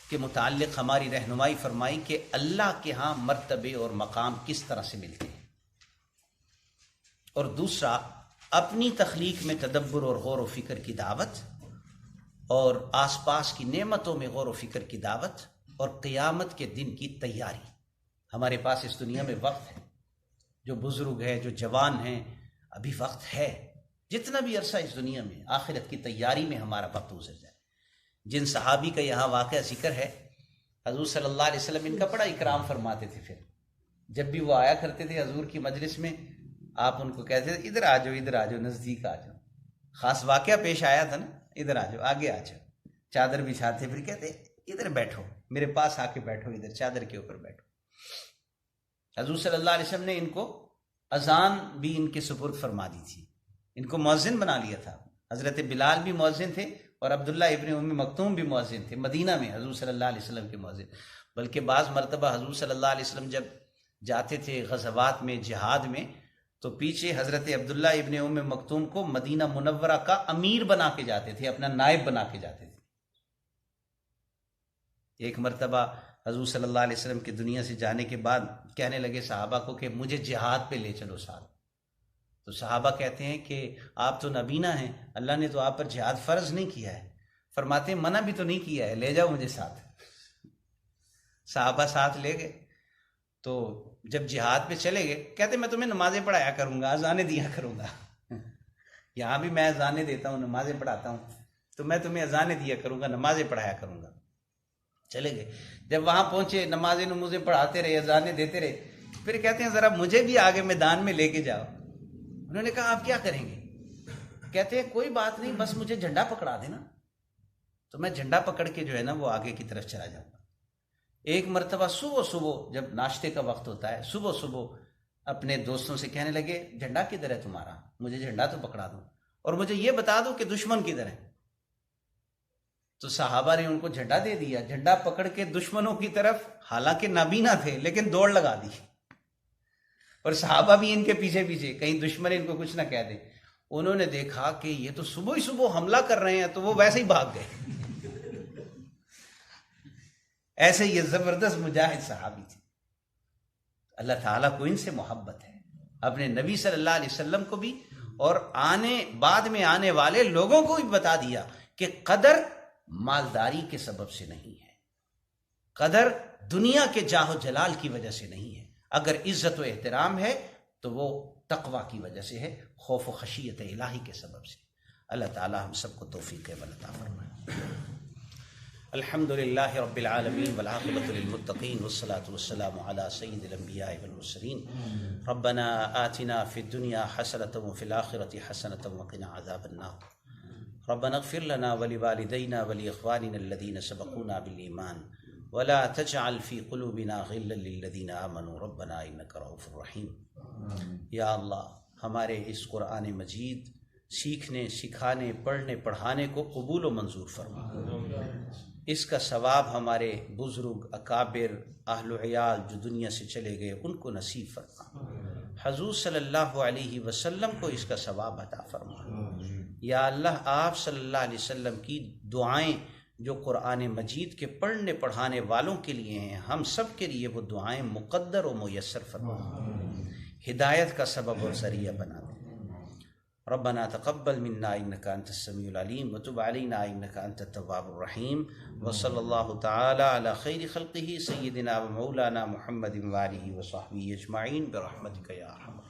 کے متعلق ہماری رہنمائی فرمائی کہ اللہ کے ہاں مرتبے اور مقام کس طرح سے ملتے ہیں، اور دوسرا اپنی تخلیق میں تدبر اور غور و فکر کی دعوت، اور آس پاس کی نعمتوں میں غور و فکر کی دعوت، اور قیامت کے دن کی تیاری۔ ہمارے پاس اس دنیا میں وقت ہے، جو بزرگ ہے، جو جوان ہیں، ابھی وقت ہے، جتنا بھی عرصہ اس دنیا میں، آخرت کی تیاری میں ہمارا وقت گزر جائے۔ جن صحابی کا یہاں واقعہ ذکر ہے، حضور صلی اللہ علیہ وسلم ان کا بڑا اکرام فرماتے تھے۔ پھر جب بھی وہ آیا کرتے تھے حضور کی مجلس میں، آپ ان کو کہتے تھے ادھر آ جاؤ، ادھر آ جاؤ، نزدیک آ جاؤ۔ خاص واقعہ پیش آیا تھا نا، ادھر آ جاؤ، آگے آ جاؤ۔ چادر بچھاتے پھر کہتے ادھر بیٹھو، میرے پاس آ کے بیٹھو، ادھر چادر کے اوپر بیٹھو۔ حضور صلی اللہ علیہ وسلم نے ان کو اذان بھی ان کے سپرد فرما دی تھی، ان کو مؤذن بنا لیا تھا۔ حضرت بلال بھی مؤذن تھے اور عبداللہ ابن ام مکتوم بھی مؤذن تھے، مدینہ میں حضور صلی اللہ علیہ وسلم کے مؤذن۔ بلکہ بعض مرتبہ حضور صلی اللہ علیہ وسلم جب جاتے تھے غزوات میں، جہاد میں، تو پیچھے حضرت عبداللہ ابن ام مکتوم کو مدینہ منورہ کا امیر بنا کے جاتے تھے، اپنا نائب بنا کے جاتے تھے۔ ایک مرتبہ حضور صلی اللہ علیہ وسلم کی دنیا سے جانے کے بعد کہنے لگے صحابہ کو کہ مجھے جہاد پہ لے چلو ساتھ۔ تو صحابہ کہتے ہیں کہ آپ تو نبینا ہیں، اللہ نے تو آپ پر جہاد فرض نہیں کیا ہے۔ فرماتے ہیں منع بھی تو نہیں کیا ہے، لے جاؤ مجھے ساتھ۔ صحابہ ساتھ لے گئے، تو جب جہاد پہ چلے گئے کہتے میں تمہیں نمازیں پڑھایا کروں گا، اذانیں دیا کروں گا۔ یہاں بھی میں اذانیں دیتا ہوں، نمازیں پڑھاتا ہوں، تو میں تمہیں اذانیں دیا کروں گا، نمازیں پڑھایا کروں گا۔ چلے گئے، جب وہاں پہنچے نمازیں نمازیں پڑھاتے رہے، اذانیں دیتے رہے۔ پھر کہتے ہیں ذرا مجھے بھی آگے میدان میں لے کے جاؤ۔ انہوں نے کہا آپ کیا کریں گے؟ کہتے ہیں کوئی بات نہیں، بس مجھے جھنڈا پکڑا دینا، تو میں جھنڈا پکڑ کے جو ہے نا وہ آگے کی طرف چلا جاؤں گا۔ ایک مرتبہ صبح جب ناشتے کا وقت ہوتا ہے، صبح اپنے دوستوں سے کہنے لگے جھنڈا کدھر ہے تمہارا، مجھے جھنڈا تو پکڑا دو، اور مجھے یہ بتا دو کہ دشمن کدھر ہے۔ تو صحابہ نے ان کو جھنڈا دے دیا، جھنڈا پکڑ کے دشمنوں کی طرف، حالانکہ نابینا تھے لیکن دوڑ لگا دی، اور صحابہ بھی ان کے پیچھے کہیں دشمن ان کو کچھ نہ کہہ دے۔ انہوں نے دیکھا کہ یہ تو صبح حملہ کر رہے ہیں، تو وہ ویسے ہی بھاگ گئے۔ ایسے یہ زبردست مجاہد صحابی تھے۔ اللہ تعالیٰ کو ان سے محبت ہے، اپنے نبی صلی اللہ علیہ وسلم کو بھی، اور بعد میں آنے والے لوگوں کو بھی بتا دیا کہ قدر مالداری کے سبب سے نہیں ہے، قدر دنیا کے جاہ و جلال کی وجہ سے نہیں ہے، اگر عزت و احترام ہے تو وہ تقوی کی وجہ سے ہے، خوف و خشیت الہی کے سبب سے۔ اللہ تعالیٰ ہم سب کو توفیق عطا فرمائے۔ الحمد للہ رب العالمین والعاقبۃ للمتقین والصلاة والسلام علی سید الانبیاء والمرسلین۔ ربنا آتنا فی الدنیا حسنۃ وفی الآخرۃ حسنۃ وقنا عذاب النار۔ ربنا اغفر لنا ولوالدينا ولإخواننا الذين سبقونا بالإيمان ولا تجعل في قلوبنا غلا للذين آمنوا ربنا إنك رؤوف رحيم۔ یا اللہ ہمارے اس قرآن مجید سیکھنے، سکھانے، پڑھنے، پڑھانے کو قبول و منظور فرما، اس کا ثواب ہمارے بزرگ اکابر اہل و عیال جو دنیا سے چلے گئے ان کو نصیب فرما، حضور صلی اللہ علیہ وسلم کو اس کا ثواب عطا فرما۔ یا اللہ آپ صلی اللہ علیہ وسلم کی دعائیں جو قرآن مجید کے پڑھنے پڑھانے والوں کے لیے ہیں، ہم سب کے لیے وہ دعائیں مقدر و میسر فرما، ہدایت کا سبب اور ذریعہ بنا دیں۔ ربنا تقبل منا انك انت السميع العليم وتب علينا انك انت التواب الرحيم وصلى الله تعالى على خير خلقه سيدنا ومولانا محمد وآله وصحبه اجمعين برحمتك يا ارحم الراحمين.